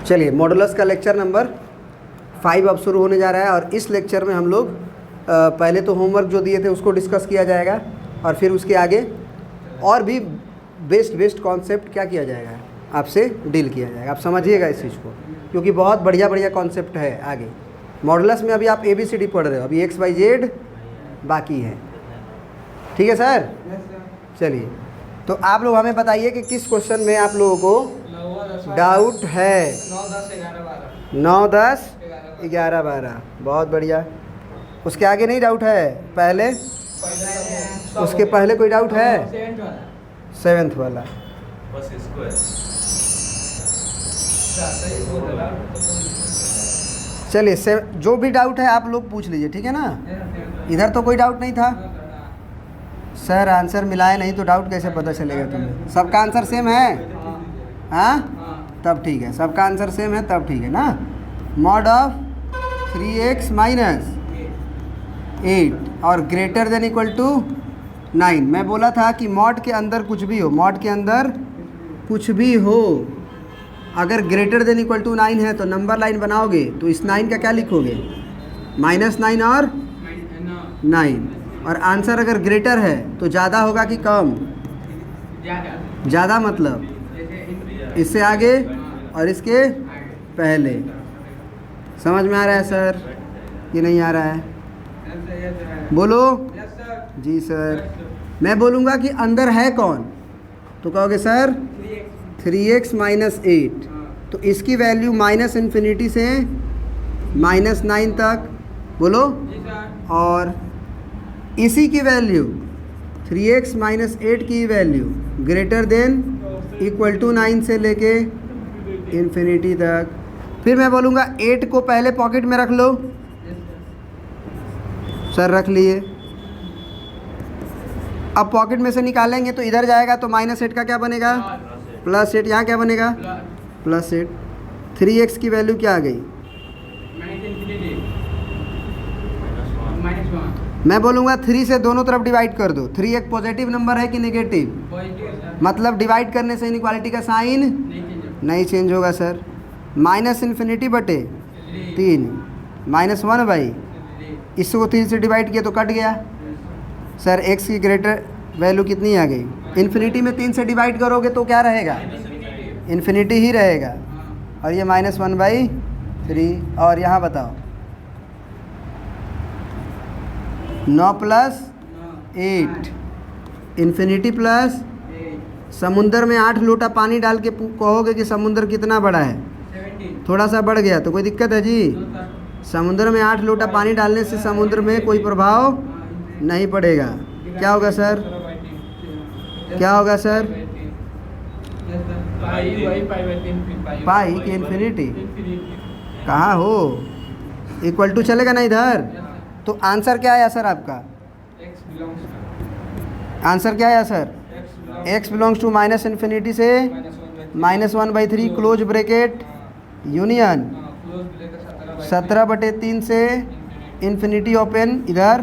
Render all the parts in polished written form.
चलिए मॉडुलस का lecture number 5 अब शुरू होने जा रहा है और इस लेक्चर में हम लोग पहले तो होमवर्क जो दिए थे उसको डिस्कस किया जाएगा और फिर उसके आगे और भी बेस्ट कॉन्सेप्ट क्या किया जाएगा, आपसे डील किया जाएगा। आप समझिएगा इस चीज़ को, क्योंकि बहुत बढ़िया कॉन्सेप्ट है आगे। मॉडुलस में अभी आप ABCD पढ़ रहे हो, अभी XYZ बाकी है। ठीक है सर? चलिए, तो आप लोग हमें बताइए कि किस क्वेश्चन में आप लोगों को डाउट है। 9, 10, 11, 12। बहुत बढ़िया। उसके आगे नहीं डाउट है? पहले उसके पहले कोई डाउट है? 7th वाला। चलिए, जो भी डाउट है आप लोग पूछ लीजिए, ठीक है ना? इधर तो कोई डाउट नहीं था सर, आंसर मिलाए नहीं तो डाउट कैसे पता चलेगा तुम्हें? सबका आंसर सेम है? हाँ, तब ठीक है। सबका आंसर सेम है तब ठीक है ना। मॉड ऑफ 3x माइनस 8 और ग्रेटर देन इक्वल टू 9। मैं बोला था कि मॉड के अंदर कुछ भी हो, मॉड के अंदर कुछ भी हो, अगर ग्रेटर देन इक्वल टू 9 है तो नंबर लाइन बनाओगे तो इस 9 का क्या लिखोगे? -9 और 9। और आंसर अगर ग्रेटर है तो ज़्यादा होगा कि कम? ज़्यादा, मतलब इससे आगे और इसके पहले। समझ में आ रहा है सर कि नहीं आ रहा है? बोलो। जी सर। मैं बोलूँगा कि अंदर है कौन तो कहोगे सर 3x माइनस 8। तो इसकी वैल्यू -∞ से -9 तक, बोलो। और इसी की वैल्यू 3x माइनस 8 की value greater than equal to 9 से लेके इन्फिनिटी तक। फिर मैं बोलूँगा 8 को पहले पॉकेट में रख लो। सर रख लिए। अब पॉकेट में से निकालेंगे तो इधर जाएगा तो -8 का क्या बनेगा? +8। यहाँ क्या बनेगा? +8। 3x की वैल्यू क्या आ गई? मैं बोलूँगा 3 से दोनों तरफ डिवाइड कर दो। 3 एक पॉजिटिव नंबर है कि नेगेटिव? मतलब डिवाइड करने से इनइक्वालिटी का साइन नहीं चेंज होगा सर। -∞ बटे 3 -1/, इसको 3 से डिवाइड किया तो कट गया सर। x की ग्रेटर वैल्यू कितनी आ गई? इन्फिनिटी में 3 से डिवाइड करोगे तो क्या रहेगा? इन्फिनिटी ही रहेगा। और ये -1/3। और यहाँ बताओ 9 + 8 इन्फिनिटी प्लस समुंदर में 8 लोटा पानी डाल के कहोगे कि समुंदर कितना बड़ा है? थोड़ा सा बढ़ गया तो कोई दिक्कत है जी? समुंदर में 8 लोटा पानी डालने से समुद्र में कोई प्रभाव नहीं पड़ेगा। क्या होगा सर? क्या होगा सर? पाई की इन्फिनिटी कहाँ हो? इक्वल टू चलेगा ना इधर? तो आंसर क्या आया सर आपका? आंसर क्या आया सर? x बिलोंग्स टू -∞ से -1/3 क्लोज ब्रैकेट यूनियन 17/3 से इन्फिनिटी ओपन इधर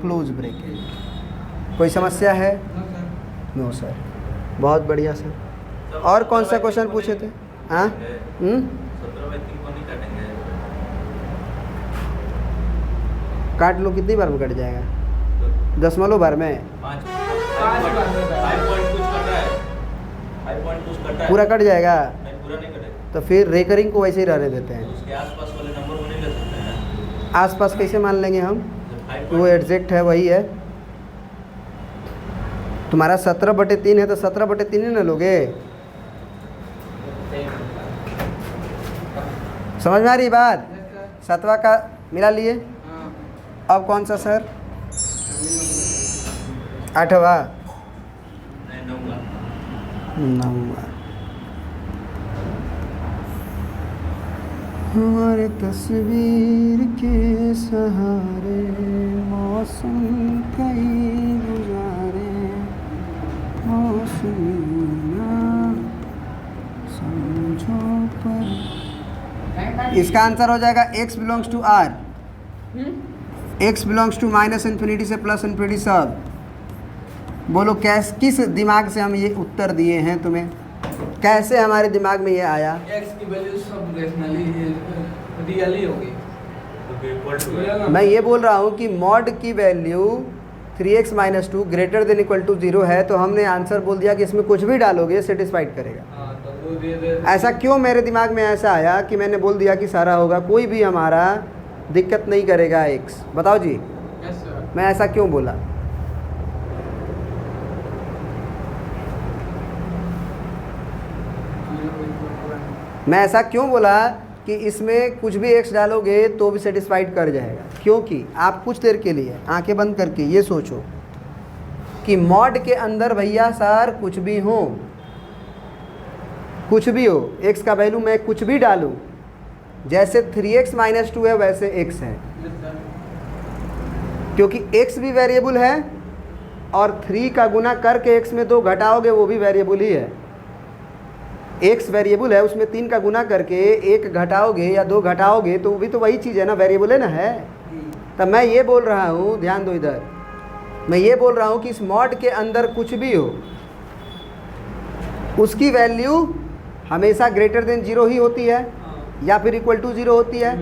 क्लोज ब्रैकेट। कोई समस्या है? No sir. बहुत बढ़िया सर। और कौन सा क्वेश्चन पूछे थे? हाँ, काट लो। कितनी बार में कट जाएगा? 10 बार में पूरा कट जाएगा? तो फिर रेकरिंग को वैसे ही रहने देते हैं। उसके आसपास वाले नंबर को नहीं ले सकते हैं। आसपास कैसे मान लेंगे हम? वो एग्जैक्ट है, वही है। तुम्हारा 17/3 है तो 17/3 ही ना लोगे? समझ में आ रही बात? 7वां का मिला लिए। अब कौन सा सर? 8वां? 9वां। हमारे तस्वीर के सहारे मौसम कई गुजारे, मौसम समझो पर। इसका आंसर हो जाएगा x belongs to r। x belongs to -∞ से +∞ सब। बोलो किस दिमाग से हम ये उत्तर दिए हैं तुम्हें? कैसे हमारे दिमाग में ये आया? एक्स की वैल्यू सब रेशनली रियली होगी। मैं ये बोल रहा हूँ कि मॉड की value 3x - 2 greater than equal to 0 है, तो हमने आंसर बोल दिया कि इसमें कुछ भी डालोगे सेटिस्फाइड करेगा। हाँ, तो वो दे ऐसा क्यों मेरे दिमाग में ऐसा आया कि मैंने बोल दिया कि सारा होगा, कोई भी हमारा दिक्कत नहीं करेगा x? बताओ जी, यस सर। मैं ऐसा क्यों बोला? मैं ऐसा क्यों बोला कि इसमें कुछ भी x डालोगे तो भी सेटिस्फाइड कर जाएगा? क्योंकि आप कुछ देर के लिए आंखें बंद करके ये सोचो कि मॉड के अंदर भैया सर कुछ भी हो, कुछ भी हो, x का वैल्यू मैं कुछ भी डालूं, जैसे 3x - 2 है वैसे x है, क्योंकि x भी वेरिएबल है और 3 का गुना करके x में 2 घटाओगे वो भी वेरिएबल ही है। x वेरिएबल है, उसमें 3 का गुना करके 1 घटाओगे या 2 घटाओगे तो वो भी तो वही चीज़ है ना, वेरिएबल है ना, है। तब मैं ये बोल रहा हूँ, ध्यान दो इधर, मैं ये बोल रहा हूँ कि इस मॉड के अंदर कुछ भी हो उसकी वैल्यू हमेशा ग्रेटर देन 0 ही होती है या फिर इक्वल टू 0 होती है।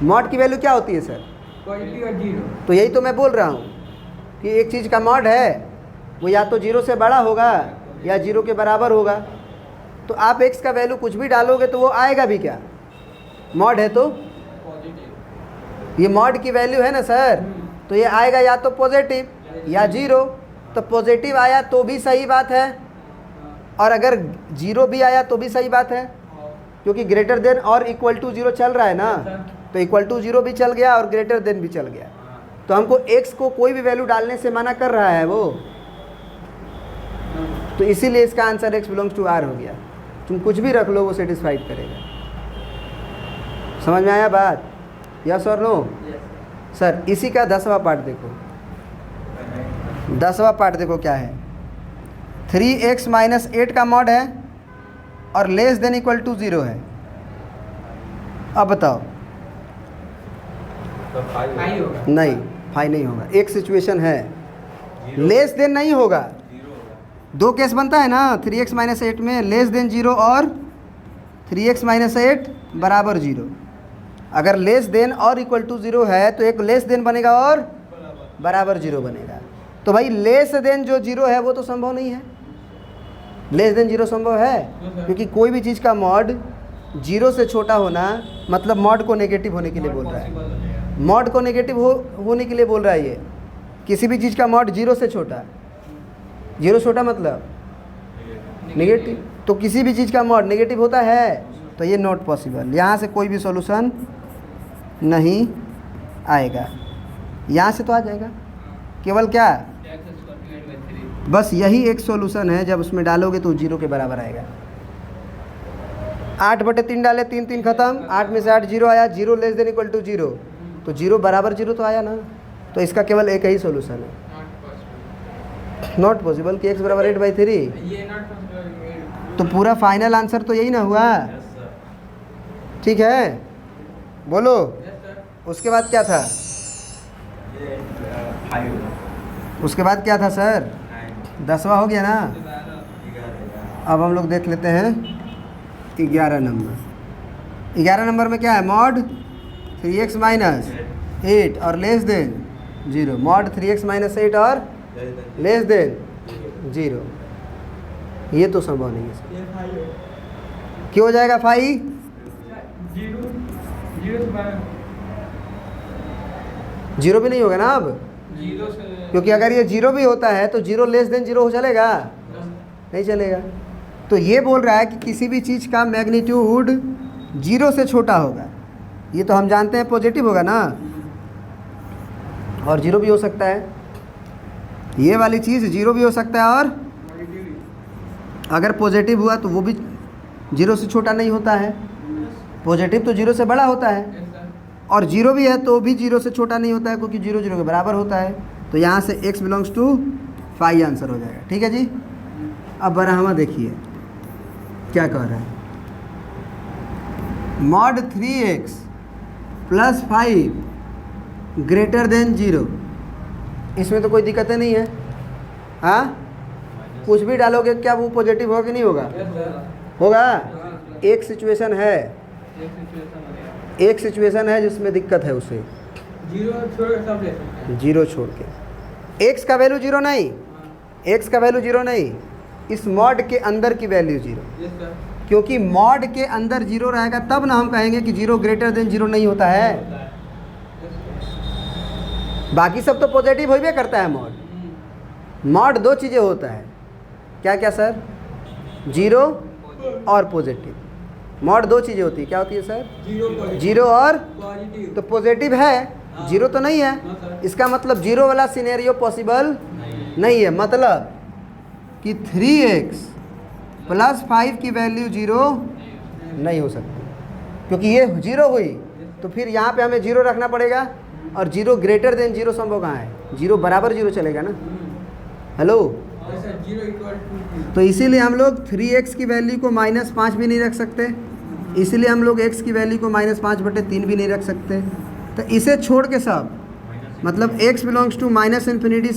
मॉड की वैल्यू क्या होती है सर? पॉजिटिव और जीरो। तो यही तो मैं बोल रहा हूँ कि एक चीज़ का मॉड है वो या तो 0 से बड़ा होगा या 0 के बराबर होगा। तो आप x का वैल्यू कुछ भी डालोगे तो वो आएगा भी क्या? मॉड है तो पॉजिटिव। ये मॉड की वैल्यू है ना सर, तो ये आएगा या तो पॉजिटिव या 0। तो पॉजिटिव आया तो भी सही बात है और अगर 0 भी आया तो भी सही बात है, क्योंकि ग्रेटर देन और इक्वल टू 0 चल रहा है ना, तो इक्वल टू 0 भी चल गया और ग्रेटर देन भी चल गया। तो हमको x को कोई भी वैल्यू डालने से मना कर रहा है वो, तो इसीलिए इसका answer x belongs to r हो गया। तुम कुछ भी रख लो वो सेटिस्फाइड करेगा। समझ में आया बात? यस और नो? सर इसी का 10वां पार्ट देखो, 10वां पार्ट देखो क्या है। 3x - 8 का मॉड है और लेस देन इक्वल टू 0 है। अब बताओ। फाई होगा। नहीं, फाई नहीं होगा। एक सिचुएशन है लेस देन नहीं होगा, दो केस बनता है ना 3x - 8 में, लेस देन 0 और 3x - 8 बराबर 0। अगर लेस देन और इक्वल टू 0 है तो एक लेस देन बनेगा और बराबर 0 बनेगा। तो भाई लेस देन जो 0 है वो तो संभव नहीं है, लेस देन 0 संभव है, क्योंकि कोई भी चीज़ का मॉड 0 से छोटा होना मतलब मॉड को नेगेटिव होने के लिए बोल रहा है। मॉड को नेगेटिव होने के लिए बोल रहा है ये। किसी भी चीज़ का मॉड 0 से छोटा, 0 छोटा मतलब नेगेटिव, तो किसी भी चीज़ का मॉड नेगेटिव होता है, तो ये नॉट पॉसिबल। यहाँ से कोई भी सॉल्यूशन नहीं आएगा, यहाँ से तो आ जाएगा, केवल क्या, बस यही एक सॉल्यूशन है। जब उसमें डालोगे तो 0 के बराबर आएगा। 8/3 डाले, 3 3 खत्म, 8 में से 8 0 आया, 0 लेस देन इक्वल टू 0, तो 0 बराबर 0 तो आया ना। तो इसका केवल एक ही सॉल्यूशन है, नॉट पॉसिबल कि x बराबर 8/3। ये नॉट पॉसिबल। तो पूरा फाइनल आंसर तो यही ना हुआ? ठीक है, बोलो। उसके बाद क्या था? उसके बाद क्या था सर? 10वां हो गया ना। अब हम लोग देख लेते हैं 11 नंबर। 11 नंबर में क्या है? मॉड 3x - 8 और लेस देन 0। मॉड 3x - 8 और लेस देन 0। ये तो संभव नहीं है सर। क्यों हो जाएगा फाई? जीरो भी नहीं होगा ना अब, 0 से, क्योंकि अगर ये 0 भी होता है तो 0 लेस देन 0 हो चलेगा? नहीं चलेगा। तो ये बोल रहा है कि किसी भी चीज़ का मैग्नीट्यूड 0 से छोटा होगा। ये तो हम जानते हैं पॉजिटिव होगा ना, और 0 भी हो सकता है। ये वाली चीज़ 0 भी हो सकता है, और अगर पॉजिटिव हुआ तो वो भी 0 से छोटा नहीं होता है। पॉजिटिव तो 0 से बड़ा होता है, और 0 भी है तो भी 0 से छोटा नहीं होता है, क्योंकि 0 0 के बराबर होता है। तो यहाँ से x belongs to phi answer हो जाएगा। ठीक है जी। अब बराहमा देखिए क्या कह रहा है। मॉड 3x + 5 ग्रेटर देन 0, इसमें तो कोई दिक्कत नहीं है। हाँ, कुछ भी डालोगे क्या वो पॉजिटिव होगा कि नहीं होगा? Yes sir. होगा। हाँ सर। एक सिचुएशन है, एक सिचुएशन है। एक सिचुएशन है जिसमें दिक्कत है उसे, जीरो छोड़ के सब ले सकते हैं। जीरो छोड़ के। एक्स का वैल्यू जीरो नहीं, हाँ, एक्स का वैल्यू जीरो नहीं, इस मॉड के अंदर की वैल्यू जीरो, यस सर। क्योंकि मॉड के अंदर जीरो रहेगा तब ना हम कहेंगे कि जीरो ग्रेटर देन जीरो नहीं होता है। Yes sir. बाकी सब तो पॉजिटिव होइबे करता है मॉड। मॉड दो चीज़ें होता है, क्या क्या सर? जीरो और पॉजिटिव। मॉड दो चीज़ें होती है, क्या होती है सर? जीरो और पॉजिटिव। तो पॉजिटिव है, जीरो तो नहीं है। हाँ सर। इसका मतलब जीरो वाला सिनेरियो पॉसिबल नहीं है। मतलब कि 3x + 5 की वैल्यू जीरो नहीं हो सकती, क्योंकि ये जीरो हुई तो फिर यहाँ पे हमें जीरो रखना पड़ेगा, और जीरो ग्रेटर देन जीरो संभव कहाँ है? जीरो बराबर जीरो चलेगा ना। Hello, yes sir. Zero equal to तो इसीलिए हम लोग 3x की वैल्यू को -5 भी नहीं रख सकते, इसीलिए हम लोग x की वैल्यू को -5/3 भी नहीं रख सकते। तो इसे छोड़ के सब, मतलब x बिलोंग्स टू -∞ से +∞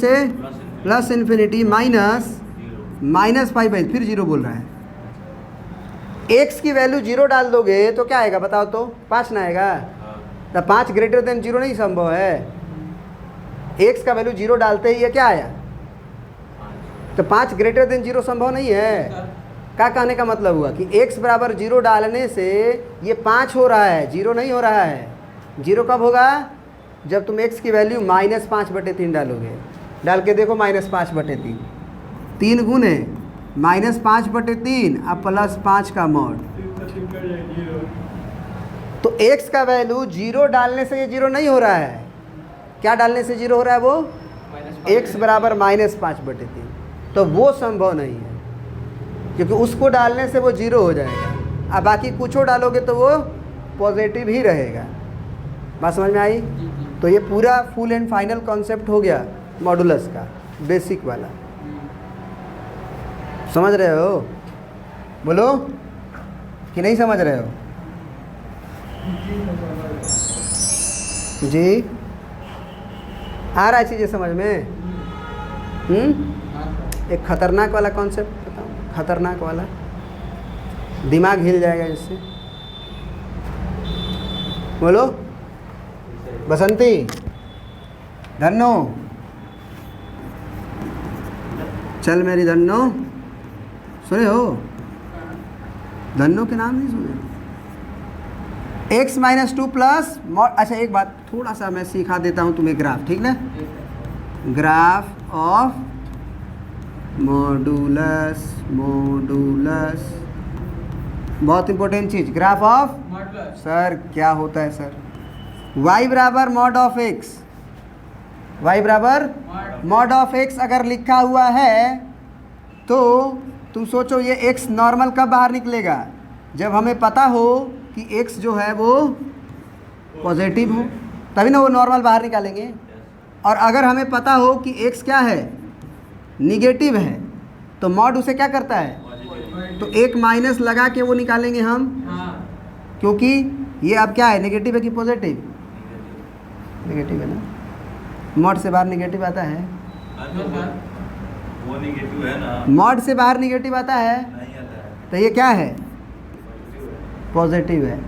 -5/, फिर जीरो बोल रहा है। x की वैल्यू जीरो डाल दोगे तो क्या आएगा बताओ तो? 5 ना आएगा? तो 5 ग्रेटर देन जीरो नहीं संभव है। x का वैल्यू जीरो डालते ही ये क्या आया? तो 5 ग्रेटर देन जीरो संभव नहीं है। क्या कहने का मतलब हुआ कि x बराबर जीरो डालने से ये 5 हो रहा है, जीरो नहीं हो रहा है। जीरो कब होगा? जब तुम x की वैल्यू -5/3 डालोगे। डाल के देखो -5/3, 3 गुने -5/3 अब +5 का मॉड। तो x का वैल्यू जीरो डालने से ये जीरो नहीं हो रहा है। क्या डालने से जीरो हो रहा है? वो x बराबर -5/3, तो वो संभव नहीं है, क्योंकि उसको डालने से वो जीरो हो जाएगा। अब बाकी कुछ डालोगे तो वो पॉजिटिव ही रहेगा। बात समझ में आई? तो ये पूरा फुल एंड फाइनल कॉन्सेप्ट हो गया मॉडुलस का, बेसिक वाला। समझ रहे हो? बोलो कि नहीं समझ रहे हो? जी आ रहा है चीज़ें समझ में? एक खतरनाक वाला कॉन्सेप्ट बताओ, खतरनाक वाला, दिमाग हिल जाएगा इससे। बोलो बसंती, धन्नो, चल मेरी धन्नो, सुने हो? धन्नो के नाम नहीं सुने? x - 2 plus mod. अच्छा एक बात थोड़ा सा मैं सिखा देता हूँ तुम्हें ग्राफ, ठीक ना? ग्राफ ऑफ मॉडुलस, मॉडुलस बहुत important cheese, graph of. Modulus. Sir क्या होता है सर? y बराबर मॉड ऑफ x, y बराबर मॉड ऑफ x अगर लिखा हुआ है तो तुम सोचो ये x नॉर्मल कब बाहर निकलेगा? जब हमें पता हो कि x जो है वो पॉजिटिव हो, तभी ना वो नॉर्मल बाहर निकालेंगे। और अगर हमें पता हो कि x क्या है? निगेटिव है, तो मॉड उसे क्या करता है? तो एक माइनस लगा के वो निकालेंगे हम, हाँ। क्योंकि ये अब क्या है? नेगेटिव है कि पॉजिटिव? नेगेटिव है ना। मॉड से बाहर नेगेटिव आता है? वो नेगेटिव है ना, मॉड से बाहर नेगेटिव आता है, नहीं आता है, तो ये क्या है? पॉजिटिव है।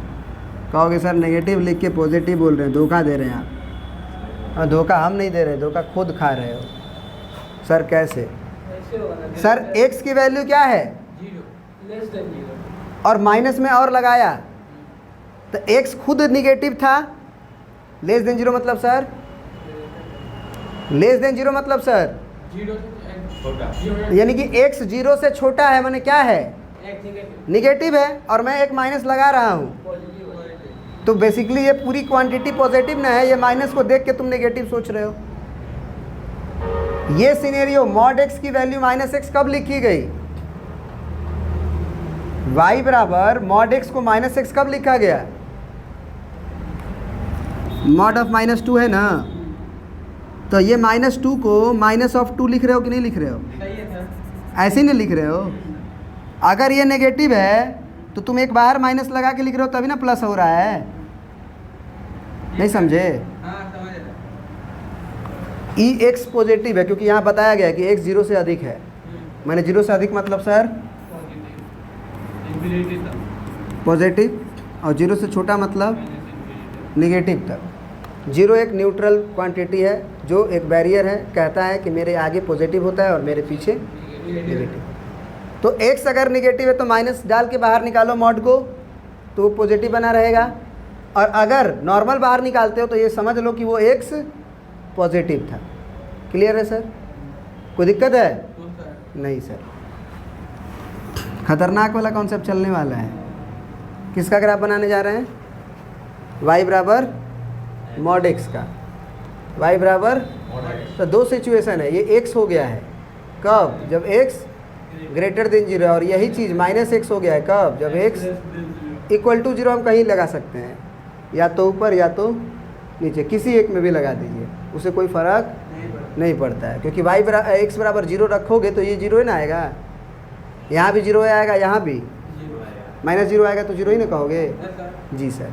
कहोगे सर नेगेटिव लिख के पॉजिटिव बोल रहे हैं, धोखा दे रहे हैं आप। और धोखा हम नहीं दे रहे, धोखा खुद खा रहे हो। सर कैसे? ऐसे होगा ना। सर x की वैल्यू क्या है? Zero, less than zero. और माइनस में और लगाया, तो x खुद निगेटिव था। लेस देन जीरो मतलब सर? लेस देन जीरो मतलब सर जीरो छोटा। यानी कि x जीरो से छोटा है, माने क्या है? एक नेगेटिव, निगेटिव है, और मैं एक माइनस लगा रहा हूँ, पॉजिटिव हो जाएगा। तो बेसिकली ये पूरी क्वांटिटी पॉजिटिव ना है। ये माइनस को देख के तुम नेगेटिव सोच रहे हो। ये सिनेरियो मॉड x की वैल्यू -x कब लिखी गई? y बराबर मॉड x को -x कब लिखा गया? मॉड ऑफ -2 है ना, तो ये -2 को -2 लिख रहे हो कि नहीं लिख रहे हो? सही है सर। ऐसे ही नहीं लिख रहे हो। अगर ये नेगेटिव है तो तुम एक बार माइनस लगा के लिख रहे हो, तभी ना प्लस हो रहा है। नहीं समझे? हाँ समझ रहा। ई एक्स पॉजिटिव है, क्योंकि यहाँ बताया गया है कि x 0 से अधिक है। मैंने 0 से अधिक मतलब सर इंफिनिटी तक, पॉजिटिव, और 0 से छोटा मतलब नेगेटिव तक। 0 एक न्यूट्रल क्वांटिटी है जो एक बैरियर है, कहता है कि मेरे आगे पॉजिटिव होता है और मेरे पीछे नेगेटिव। तो x अगर नेगेटिव है तो माइनस डाल के बाहर निकालो मॉड को, तो वो पॉजिटिव बना रहेगा। और अगर नॉर्मल बाहर निकालते हो तो ये समझ लो कि वो x पॉजिटिव था। क्लियर है सर? कोई दिक्कत है? तो सर नहीं सर। खतरनाक वाला कॉन्सेप्ट चलने वाला है। किसका ग्राफ बनाने जा रहे हैं? y बराबर मॉड x का। y बराबर, तो दो सिचुएशन है, ये x हो गया है कब? जब x ग्रेटर देन 0 है, और यही चीज़ माइनस x हो गया है कब? जब x इक्वल टू 0। हम कहीं लगा सकते हैं, या तो ऊपर या तो नीचे, किसी एक में भी लगा दीजिए, उसे कोई फ़र्क नहीं पड़ता है, क्योंकि x बराबर 0 रखोगे तो ये 0 ही ना आएगा, यहाँ भी 0 आएगा, यहाँ भी माइनस 0 आएगा, तो 0 ही ना कहोगे? जी सर।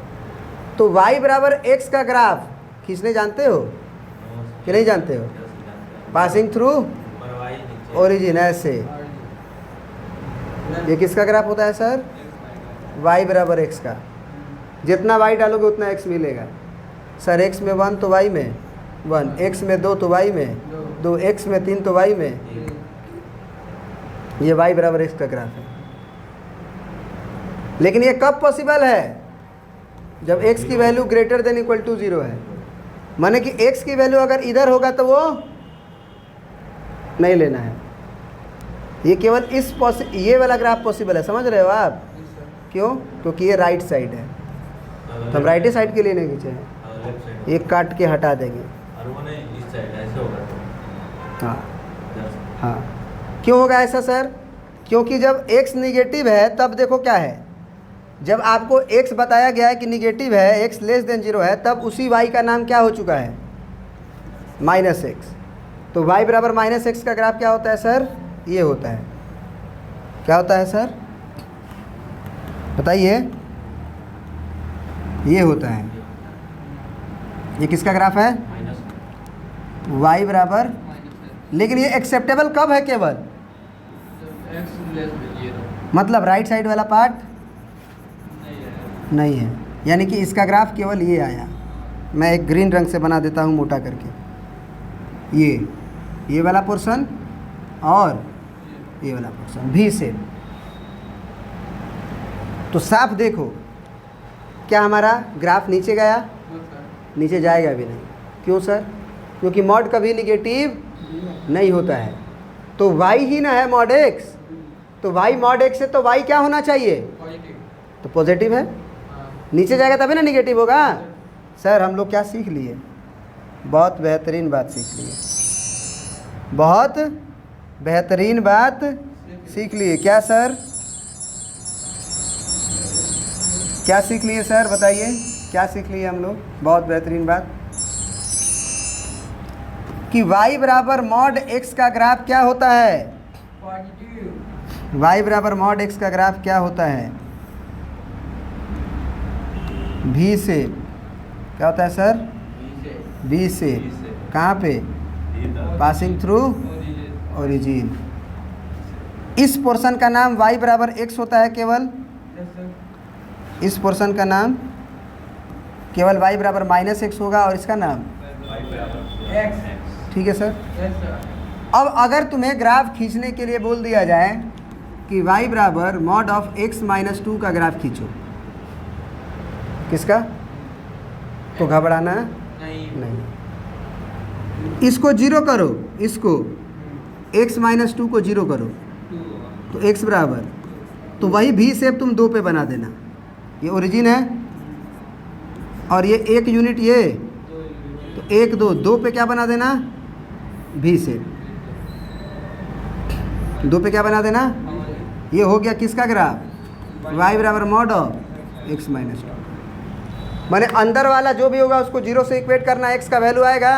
तो y बराबर x का ग्राफ खींचने जानते हो कि नहीं जानते हो? पासिंग थ्रू ओरिजिन, ऐसे। ये किसका ग्राफ होता है सर? y बराबर x का। जितना y डालोगे उतना x मिलेगा। सर x में 1 तो y में 1, x में 2 तो y में 2, x में 3 तो y में, ये y बराबर x का ग्राफ है। लेकिन ये कब पॉसिबल है? जब x की value greater than equal to 0 है। माने कि x की वैल्यू अगर इधर होगा तो वो नहीं लेना है। ये केवल ये वाला ग्राफ पॉसिबल है, समझ रहे हो आप? क्यों? क्योंकि ये राइट साइड है, तो हम राइट साइड के लिए नहीं खींचे हैं, ये काट के हटा देंगे। हाँ हाँ। क्यों होगा ऐसा सर? क्योंकि जब x निगेटिव है तब देखो क्या है, जब आपको x बताया गया है कि निगेटिव है, x लेस देन 0 है, तब उसी y का नाम क्या हो चुका है? Minus x। तो y बराबर माइनस x का ग्राफ क्या होता है सर? ये होता है। क्या होता है सर? बताइए। ये होता है। ये किसका ग्राफ है? y बराबर, लेकिन ये एक्सेप्टेबल कब है? केवल x लेस देन 0 मतलब राइट साइड वाला पार्ट नहीं है, यानी कि इसका ग्राफ केवल ये आया। मैं एक ग्रीन रंग से बना देता हूँ मोटा करके, ये वाला पोर्शन और ये वाला पोर्शन भी से। तो साफ देखो, क्या हमारा ग्राफ नीचे गया? नीचे जाएगा भी नहीं। क्यों सर? क्योंकि मॉड कभी निगेटिव नहीं होता है। तो y ही ना है मॉड x, तो y मॉड x है, तो y क्या होना चाहिए? पॉजिटिव। तो पॉजिटिव है। नीचे जाएगा तभी ना निगेटिव होगा। सर हम लोग क्या सीख लिए? बहुत बेहतरीन बात सीख लिए, बहुत बेहतरीन बात सीख लिए। क्या सर? क्या सीख लिए सर? बताइए क्या सीख लिए हम लोग? बहुत बेहतरीन बात कि y बराबर मॉड x का ग्राफ क्या होता है? पॉजिटिव। y बराबर मॉड x का ग्राफ क्या होता है? v से। क्या होता है सर? v से। कहाँ पे? Passing through origin. इस पोर्शन का नाम y बराबर x होता है केवल। इस पोर्शन का नाम केवल y बराबर माइनस x होगा, और इसका नाम x। ठीक है सर? Yes sir. अब अगर तुम्हें ग्राफ खींचने के लिए बोल दिया जाए कि y बराबर मॉड ऑफ x माइनस 2 का ग्राफ खींचो, किसका? तो घबराना नहीं। इसको 0 करो, इसको x माइनस 2 को 0 करो, तो x बराबर, तो वही v शेप तुम 2 पे बना देना। ये ओरिजिन है, और ये एक यूनिट, ये तो 1 2 पे क्या बना देना? v शेप 2 पे क्या बना देना? ये हो गया किसका ग्राफ? y बराबर मॉड ऑफ x माइनस 2। माने अंदर वाला जो भी होगा उसको 0 से इक्वेट करना, x का वैल्यू आएगा।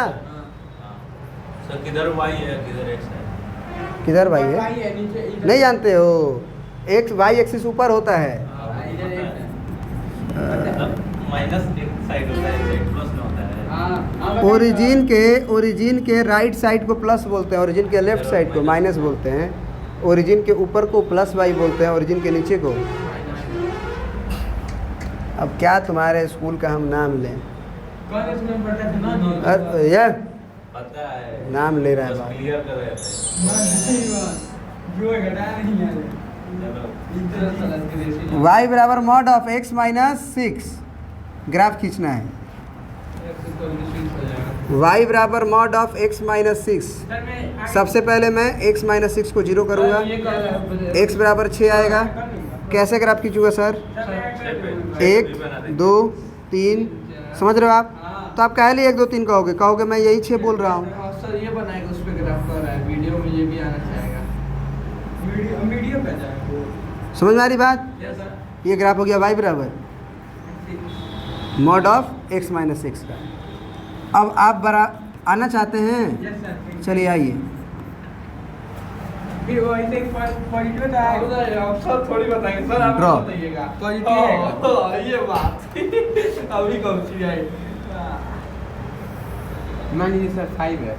सर किधर y है किधर x है? किधर y है? नहीं जानते हो? x y एक्सिस ऊपर होता है। माइनस साइड होता है, x प्लस में होता है। ओरिजिन के राइट साइड को प्लस बोलते हैं, ओरिजिन के लेफ्ट साइड को माइनस बोलते हैं। ओरिजिन के ऊपर को प्लस वाई बोलते हैं, ओरिजिन के नीचे को। अब क्या तुम्हारे स्कूल का हम नाम लें? कॉलेज में पढ़ा था ना जी। यार पता है, नाम ले रहा है बस बाप। क्लियर कर रहे थे। जो घटाया नहीं यार। इधर चला के देसी। y बराबर mod of x minus 6 graph खींचना है। y बराबर मॉड ऑफ x माइनस 6। सबसे पहले मैं x माइनस 6 को 0 करूँगा, x बराबर 6 आएगा। कैसे ग्राफ खींचूंगा सर? 1 2 3, समझ रहे हो आप? तो आप कह लिए 1 2 3 कहोगे, कहोगे मैं यही 6 बोल रहा हूँ। सर ये बनाएगा, उस पे ग्राफ कर रहा है, वीडियो में ये भी आना चाहेगा। वीडियो पे जाएगा। समझ में आ रही बात? Yes sir. ये ग्राफ हो गया y बराबर मॉड ऑफ x माइनस 6 का। अब आप बरा आना चाहते हैं, यस सर। चलिए आइए। फिर वो ऐसे पॉजिटिव बताएगा। आप सर थोड़ी बताएंगे सर, आप Draw. बताइएगा। पॉजिटिव है ये बात। अभी कौन सी आई? मान लीजिए सर 5 है।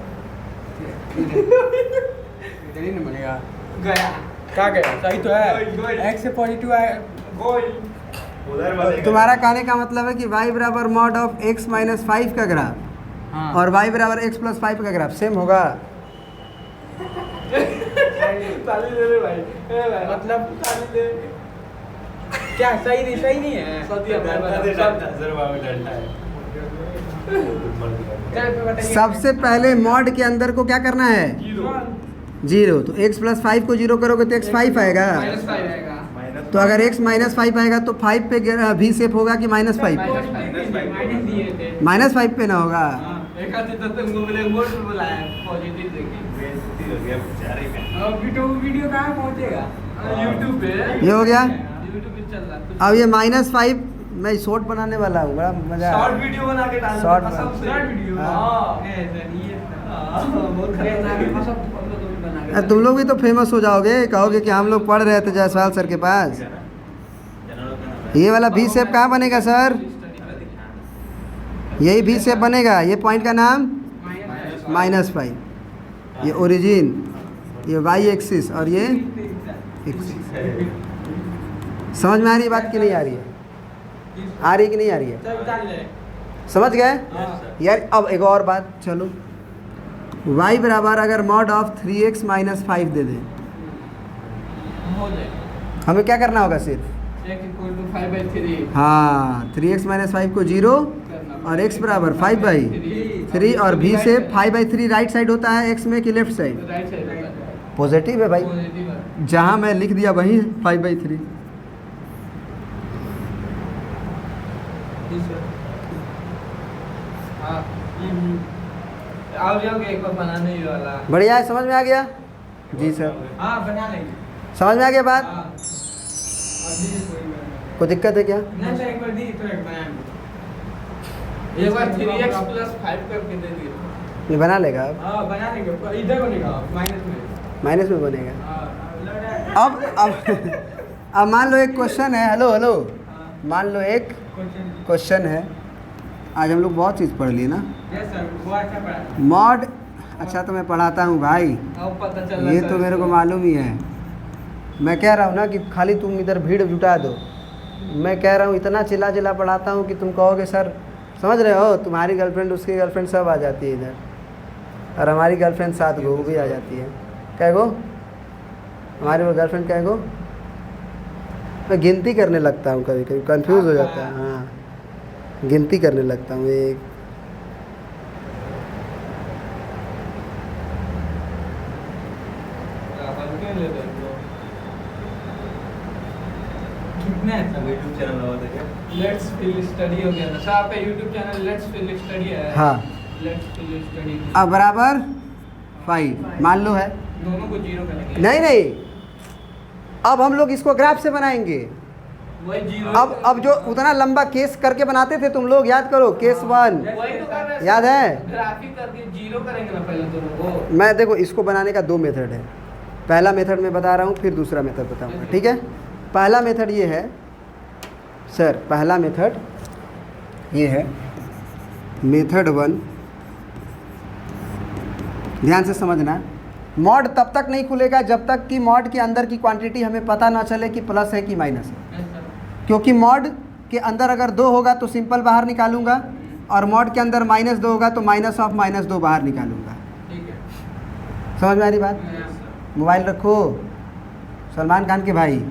इधर ही नहीं बनेगा। गया। क्या गया? सही तो है। x से पॉजिटिव आए। उधर बनेगा। तुम्हारा कहने का मतलब है कि y बराबर मॉड ऑफ x माइनस 5 का ग्राफ हाँ। और y बराबर x प्लस 5 का ग्राफ सेम होगा। ताली दे रे भाई। मतलब ताली दे। क्या सही नहीं है? सबसे पहले मॉड के अंदर को क्या करना है? 0। तो x प्लस 5 को 0 करोगे तो x 5 आएगा। -5 आएगा। तो अगर x माइनस 5 आएगा तो 5 पे v सेप होगा कि माइनस 5? माइनस दिए थे। माइनस 5 पे ना होगा। एक आते तो तुमको ब्लैक बोर्ड पे बुलाया पॉजिटिव देखिए। अब वीडियो कहाँ पहुँचेगा? YouTube पे। ये हो गया। YouTube पे चल रहा है। अब ये माइनस 5 मैं शॉर्ट बनाने वाला हूँ, बड़ा मजा शॉर्ट आया। वीडियो बना के डाल। Short short video. हाँ। बहुत खतरनाक। तुम लोग भी तो फेमस हो जाओगे, कहोगे कि हम लोग पढ़ रहे थे जायसवाल सर के पास। ये वाला v शेप कहाँ बनेगा सर? यही v शेप बनेगा। ये पॉइंट का नाम -5। ये ओरिजिन, ये y एक्सिस और ये एक्सिस। समझ में आ रही है बात कि नहीं आ रही है? आ रही कि नहीं आ रही है? समझ गए यार? अब एक और बात, चलो y बराबर अगर मॉड ऑफ 3x माइनस 5 दे दें, हमें क्या करना होगा? सिर्फ हाँ 3x माइनस 5 को 0 और x बराबर 5/3 और v से 5/3 राइट साइड होता है x में कि लेफ्ट साइड? राइट साइड होता है। पॉजिटिव है भाई। पॉजिटिव है। जहाँ मैं लिख दिया वहीं 5/3। हाँ। आओ जाओगे एक बार बनाने ही वाला। बढ़िया है, समझ में आ गया? जी सर, हाँ बना लेंगे। समझ में आ गया बात? हाँ। अभी कोई बात नहीं। कोई दिक्कत है क्या? नहीं सर, एक बार दी तो एक बनाएंगे। एक बार 3x प्लस 5 करके दे दिए। ये बना लेगा अब? हाँ बना लेंगे। इधर बनेगा माइनस में। माइनस में बनेगा। हाँ। अब मान लो एक क्वेश्चन है। हेलो हेलो, मान लो एक क्वेश्चन है। आज हम लोग बहुत चीज़ पढ़ लिए ना। यस सर, वो अच्छा पढ़ा। मॉड, अच्छा तो मैं पढ़ाता हूँ भाई, अब पता चल रहा ये है तो सर। मेरे को मालूम ही है। मैं कह रहा हूँ ना कि खाली तुम इधर भीड़ जुटा दो। मैं कह रहा हूँ इतना चिल्ला चिल्ला पढ़ाता हूँ कि तुम कहोगे सर, समझ रहे हो? तुम्हारी गर्लफ्रेंड, उसकी गर्लफ्रेंड सब आ जाती है इधर, और हमारी गर्लफ्रेंड 7 गो, वो भी आ जाती है। कै गो हमारी वो गर्लफ्रेंड कै गो? मैं गिनती करने लगता हूँ, कभी कभी कंफ्यूज हो जाता है। हाँ, गिनती करने लगता हूँ। एक कितने हैं सर? यूट्यूब चैनल लगा था क्या? लेट्स फील स्टडी हो गया था सर। आपका YouTube channel let's feel study है। हाँ, लेट्स फील स्टडी। अब बराबर 5 मान लो है। दोनों को 0 करेंगे। नहीं नहीं, अब हम लोग इसको ग्राफ से बनाएंगे। वही 0। अब जो उतना लंबा केस करके बनाते थे तुम लोग, याद करो, केस 1 वही तो कर रहे हैं। याद है? ग्राफिक करके 0 करेंगे ना पहले दोनों को। मैं देखो इसको बनाने का 2 मेथड है। पहला मेथड मैं बता रहा हूँ, फिर दूसरा मेथड बताऊँगा, ठीक है? पहला मेथड ये है सर, पहला मेथड ये है, मेथड 1, ध्यान से समझना। मॉड तब तक नहीं खुलेगा जब तक कि मॉड के अंदर की क्वांटिटी हमें पता ना चले कि प्लस है कि माइनस है, यस सर। क्योंकि मॉड के अंदर अगर 2 होगा तो सिंपल बाहर निकालूंगा, और मॉड के अंदर -2 होगा तो माइनस ऑफ -2 बाहर निकालूंगा। ठीक है। समझ में आ रही बात? Yes sir. मोबाइल रखो सलमान खान के भाई,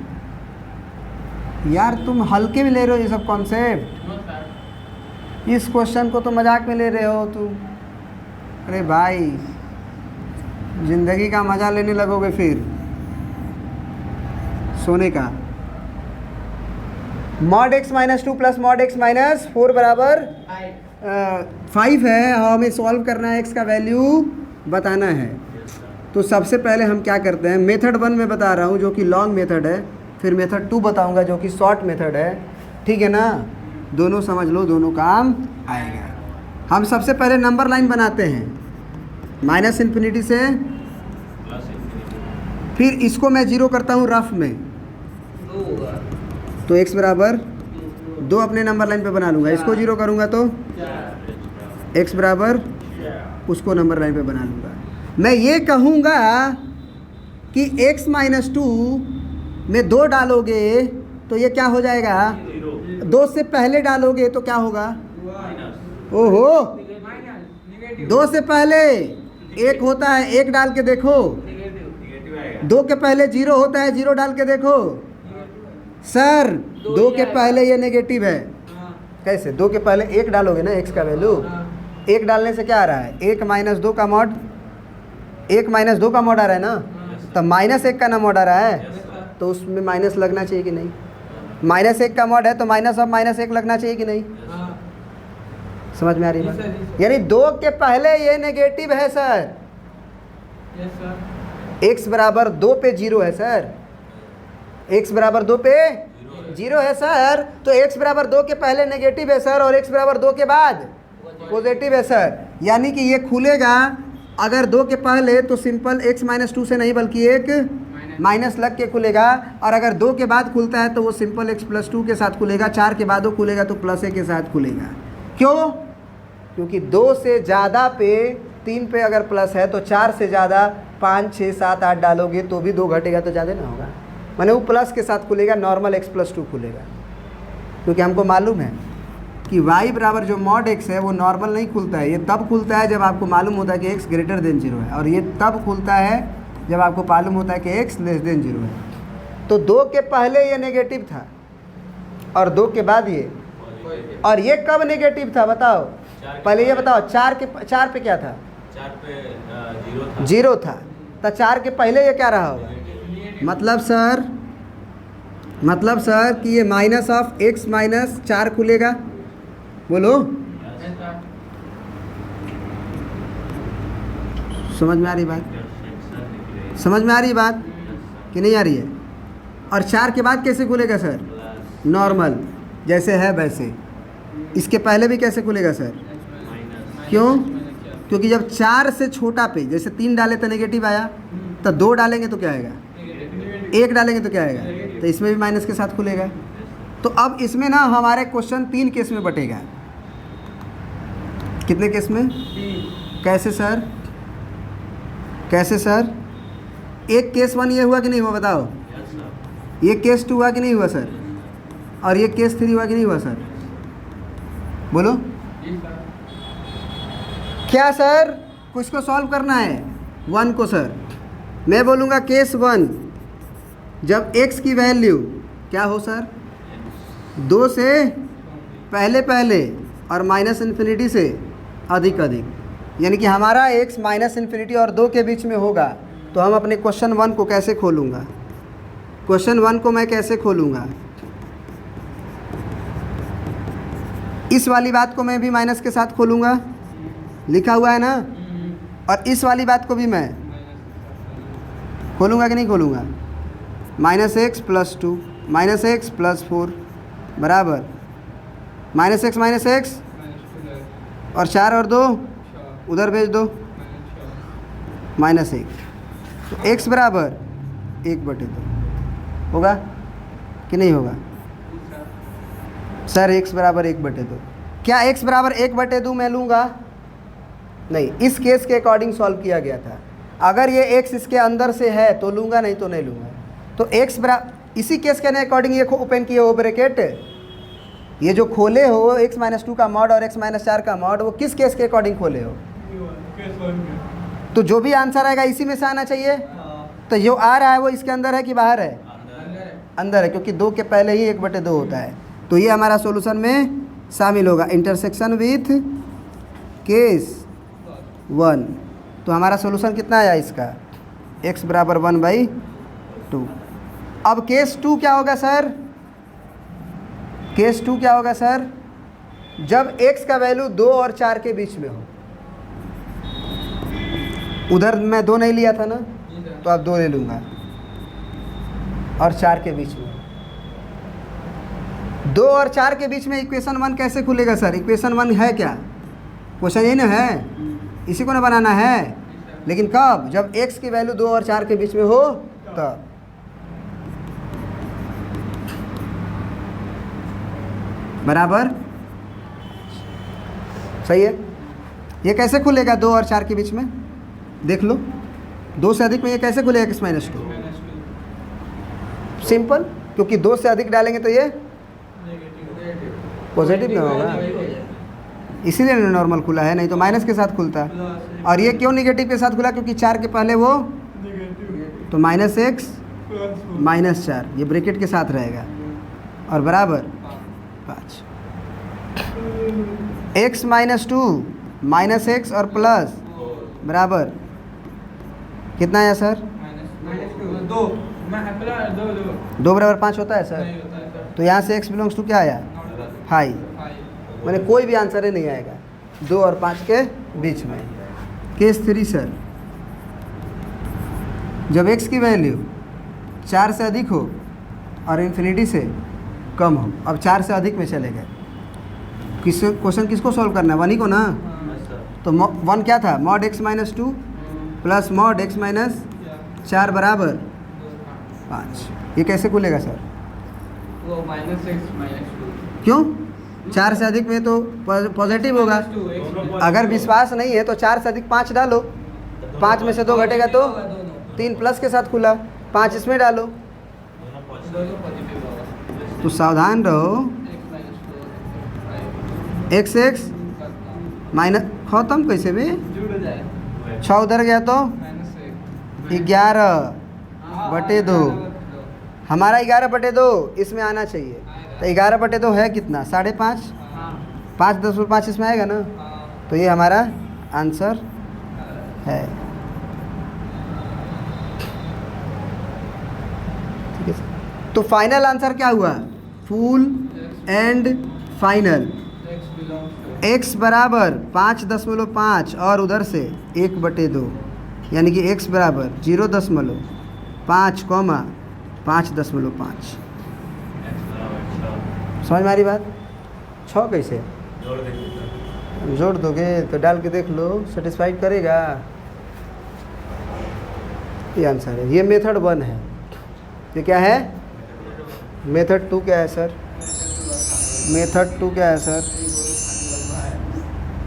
यार तुम हल्के में ले रहे हो ये सब कॉन्सेप्ट, नो सर। इस क्वेश्चन को तो मजाक में ले रहे हो तुम। अरे भाई ज़िंदगी का मज़ा लेने लगोगे फिर सोने का। Mod x - 2 plus mod x - 4 बराबर 5 है, और हमें सॉल्व करना है, x का वैल्यू बताना है। तो सबसे पहले हम क्या करते हैं, मेथड 1 में बता रहा हूँ जो कि लॉन्ग मेथड है, फिर मेथड 2 बताऊँगा जो कि शॉर्ट मेथड है, ठीक है ना? दोनों समझ लो, दोनों काम आएगा। हम सबसे पहले नंबर लाइन बनाते हैं -∞ से, प्लस इंफिनिटी। फिर इसको मैं 0 करता हूँ रफ में, 2 होगा। तो x बराबर 2 अपने नंबर लाइन पे बना लूँगा, इसको 0 करूँगा तो 4। x बराबर उसको नंबर लाइन पे बना लूँगा। मैं ये कहूँगा कि x - 2 में 2 डालोगे तो ये क्या हो जाएगा, 2 से पहले डालोगे तो क्या होगा, ओहो माइनस नेगेटिव 2 से पहले 1 होता है, 1 डाल के देखो। नेगेटिव नेगेटिव आएगा। 2 के पहले 0 होता है, 0 डाल के देखो। सर 2 के पहले ये नेगेटिव है, हाँ कैसे? 2 के पहले 1 डालोगे ना x का वैल्यू, हाँ 1 डालने से क्या आ रहा है, 1 - 2 का मॉड, 1 - 2 का मॉड आ रहा है ना, तो -1 का ना मॉड आ रहा है, यस सर। तो उसमें माइनस लगना चाहिए कि नहीं? -1 का मॉड है तो माइनस ऑफ -1 लगना चाहिए कि नहीं? हाँ समझ में आ रही जी है सर, जी बात? सर। यानी 2 के पहले ये नेगेटिव है सर, यस सर। x बराबर 2 पे 0 है सर, x बराबर 2 पे 0 है सर, तो x बराबर 2 के पहले नेगेटिव है सर, और x बराबर 2 के बाद पॉजिटिव है सर। यानी कि ये खुलेगा अगर 2 के पहले तो सिंपल x - 2 से नहीं बल्कि एक माइनस लग के खुलेगा, और अगर 2 के बाद खुलता है तो वो सिंपल x + 2 के साथ खुलेगा, 4 के बाद वो खुलेगा तो +1 के साथ खुलेगा। क्यों? क्योंकि 2 से ज़्यादा पे 3 पे अगर प्लस है तो 4 से ज़्यादा 5, 6, 7, 8 डालोगे तो भी 2 घटेगा तो ज़्यादा ना होगा, माने वो प्लस के साथ खुलेगा, नॉर्मल x + 2 खुलेगा। क्योंकि हमको मालूम है कि y बराबर जो मॉड x है वो नॉर्मल नहीं खुलता है, ये तब खुलता है जब आपको मालूम होता है कि x > 0 है, और ये तब खुलता है जब आपको मालूम होता है कि x < 0 है। तो 2 के पहले ये नेगेटिव था और 2 के बाद ये, और ये कब नेगेटिव था बताओ? पहले ये बताओ, 4 पे क्या था? 4 पे 0 था। 0 था, तो 4 के पहले ये क्या रहा होगा? मतलब सर कि ये माइनस ऑफ x - 4 खुलेगा, बोलो यस सर। समझ में आ रही बात? समझ में आ रही बात कि नहीं आ रही है? और 4 के बाद कैसे खुलेगा सर? नॉर्मल जैसे है वैसे। इसके पहले भी कैसे खुलेगा सर? क्यों? क्योंकि जब 4 से छोटा पे जैसे 3 डाले तो नेगेटिव आया, तो 2 डालेंगे तो क्या आएगा? 1 डालेंगे तो क्या आएगा? तो इसमें भी माइनस के साथ खुलेगा। तो अब इसमें ना हमारे क्वेश्चन 3 केस में बटेगा। कितने केस में? कैसे सर? कैसे सर? एक केस 1 ये हुआ कि नहीं हुआ बताओ? ये केस 2 हुआ कि नहीं हुआ सर? और ये केस 3 हुआ कि नहीं हुआ सर? बोलो जी सर। क्या सर? कुछ को सॉल्व करना है 1 को सर। मैं बोलूँगा केस 1 जब x की वैल्यू क्या हो सर? 2 से पहले और -∞ से अधिक, यानी कि हमारा x -∞ और 2 के बीच में होगा। तो हम अपने क्वेश्चन 1 को कैसे खोलूँगा? क्वेश्चन 1 को मैं कैसे खोलूँगा? इस वाली बात को मैं भी माइनस के साथ खोलूँगा, लिखा हुआ है ना, और इस वाली बात को भी मैं खोलूँगा कि नहीं खोलूँगा? -x + 2 -x + 4 बराबर -x और 4 और 2 उधर भेज दो, -1। तो x बराबर 1/2 होगा कि नहीं होगा सर? x बराबर 1/2। क्या x बराबर 1/2 मैं लूँगा? नहीं, इस केस के अकॉर्डिंग सॉल्व किया गया था। अगर ये x इसके अंदर से है तो लूँगा, नहीं तो नहीं लूँगा। तो x बराबर, इसी केस के अकॉर्डिंग ये ओपन किए हो ब्रैकेट, ये जो खोले हो x माइनस 2 का मॉड और x माइनस 4 का मॉड, वो किस केस के अकॉर्डिंग खोले हो? तो जो भी आंसर आएगा इसी में से आना चाहिए। तो जो आ रहा है वो इसके अंदर है कि बाहर है? अंदर है, क्योंकि 2 के पहले ही 1/2 होता है। तो ये हमारा सॉल्यूशन में शामिल होगा, इंटरसेक्शन विथ केस 1। तो हमारा सॉल्यूशन कितना आया इसका? x बराबर 1/2। अब केस 2 क्या होगा सर? केस 2 क्या होगा सर? जब x का वैल्यू 2 और 4 के बीच में हो। उधर मैं 2 नहीं लिया था ना, तो अब 2 ले लूँगा, और 4 के बीच में। 2 और 4 के बीच में इक्वेशन 1 कैसे खुलेगा सर? इक्वेशन 1 है क्या? क्वेश्चन यही ना है, इसी को ना बनाना है। लेकिन कब? जब x की वैल्यू 2 और 4 के बीच में हो तब। बराबर, सही है। ये कैसे खुलेगा 2 और 4 के बीच में? देख लो, 2 से अधिक में ये कैसे खुलेगा x माइनस 2? सिंपल, क्योंकि 2 से अधिक डालेंगे तो ये पॉजिटिव ना होगा, इसीलिए नॉर्मल खुला है, नहीं तो माइनस के साथ खुलता। और ये क्यों निगेटिव के साथ खुला? क्योंकि 4 के पहले वो, तो -x -4 ये ब्रैकेट के साथ रहेगा, और बराबर 5। x माइनस 2 -x और प्लस बराबर कितना आया सर? 2 बराबर 5 होता है सर। तो यहाँ से x बिलोंग्स टू क्या आया? 5। मैंने कोई भी आंसर ही नहीं आएगा 2 और 5 के बीच में। केस 3 सर, जब x की वैल्यू 4 से अधिक हो और इन्फिनिटी से कम हो। अब 4 से अधिक में चले गए, क्वेश्चन किसको सॉल्व करना है? 1 ही को ना। तो 1 क्या था? Mod x minus 2 plus mod x minus 4 बराबर 5। ये कैसे खुलेगा सर? वो -x -2 क्यों? 4 से अधिक में तो पॉजिटिव होगा। अगर विश्वास नहीं है तो 4 से अधिक 5 डालो, 5 में से 2 घटेगा तो 3 प्लस के साथ खुला, 5 इसमें डालो। तो सावधान रहो, x माइनस खत्म कैसे भी? 6 उधर गया तो 11/2, हमारा 11/2 इसमें आना चाहिए। तो 11/2 है कितना? 5.5। 5 इसमें आएगा ना, तो ये हमारा आंसर है। ठीक है, तो फाइनल आंसर क्या हुआ? फुल एंड फाइनल x बराबर 5.5 और उधर से 1/2, यानी कि x बराबर 0.5, 5.5। समझ में आ रही बात? 6 कैसे जोड़ दोगे? तो डाल के देख लो, सेटिस्फाइड करेगा। ये आंसर है। ये मेथड 1 है। ये क्या है? मेथड 2 क्या है सर? मेथड 2 क्या है सर?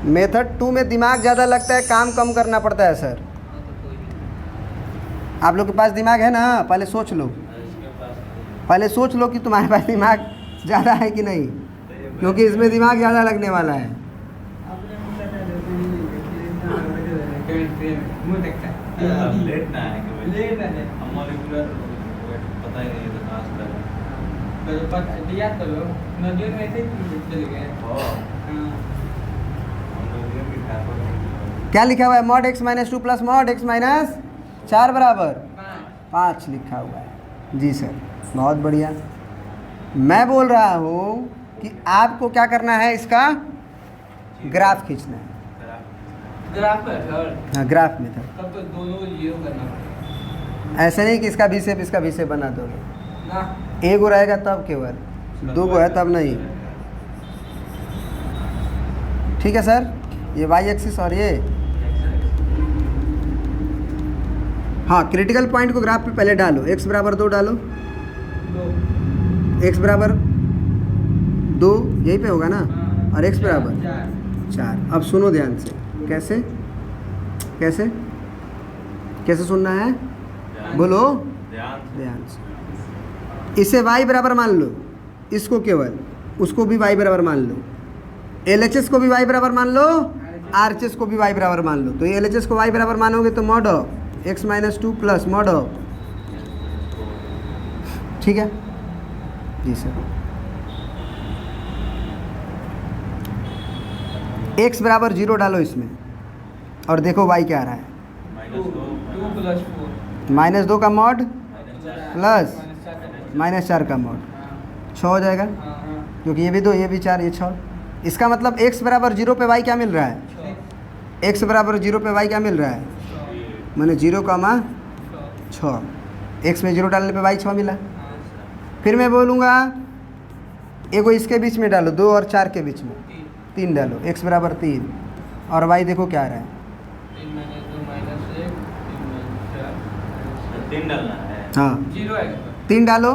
मेथड 2 में दिमाग ज़्यादा लगता है, काम कम करना पड़ता है सर। आप लोग के पास दिमाग है ना? पहले सोच लो, पहले सोच लो कि तुम्हारे पास दिमाग ज़्यादा है कि नहीं, क्योंकि इसमें दिमाग ज़्यादा लगने वाला है। क्या लिखा हुआ है? Mod x minus 2 plus mod x minus 4 बराबर 5 लिखा हुआ है। जी सर, बहुत बढ़िया। मैं बोल रहा हूँ कि आपको क्या करना है, इसका ग्राफ खींचना है। ग्राफ है सर? हाँ, ग्राफ में था। तब तो दोनों ये करना पड़ेगा। ऐसे नहीं कि इसका भी शेप इसका भी शेप बना दोगे ना, एक रहेगा तब केवल, 2 है तब नहीं। ठीक है सर, ये y एक्सिस और ये, हाँ, क्रिटिकल पॉइंट को ग्राफ पे पहले डालो। x बराबर 2 डालो, 2 x बराबर 2 यही पे होगा ना, और x बराबर 4। अब सुनो ध्यान से, कैसे कैसे कैसे सुनना है? ध्यान- बोलो ध्यान से। ध्यान से। इसे y बराबर मान लो, इसको केवल, उसको भी y बराबर मान लो, LHS को भी y बराबर मान लो, RHS को भी y बराबर मान लो। तो ये LHS को y बराबर मानोगे तो mod of x minus 2 plus mod of, ठीक है जी सर। x बराबर 0 डालो इसमें और देखो y क्या आ रहा है। माइनस 2 2 प्लस 4 माइनस 2 का मॉड माइनस 4 प्लस -4 माइनस 4 का मॉड 6 हो जाएगा, हाँ हाँ क्योंकि ये भी 2 ये भी 4 ये 6। इसका मतलब x बराबर 0 पे y क्या मिल रहा है? x बराबर 0 पे y क्या मिल रहा है? मैंने 0 कामा 6, x में 0 डालने पे y 6 मिला। फिर मैं बोलूँगा एगो इसके बीच में डालो, 2 और 4 के बीच में 3 डालो, x बराबर 3 और y देखो क्या आ रहा है। 3 -2 -1 3 3 डालना है। हाँ 0 आएगा 3 डालो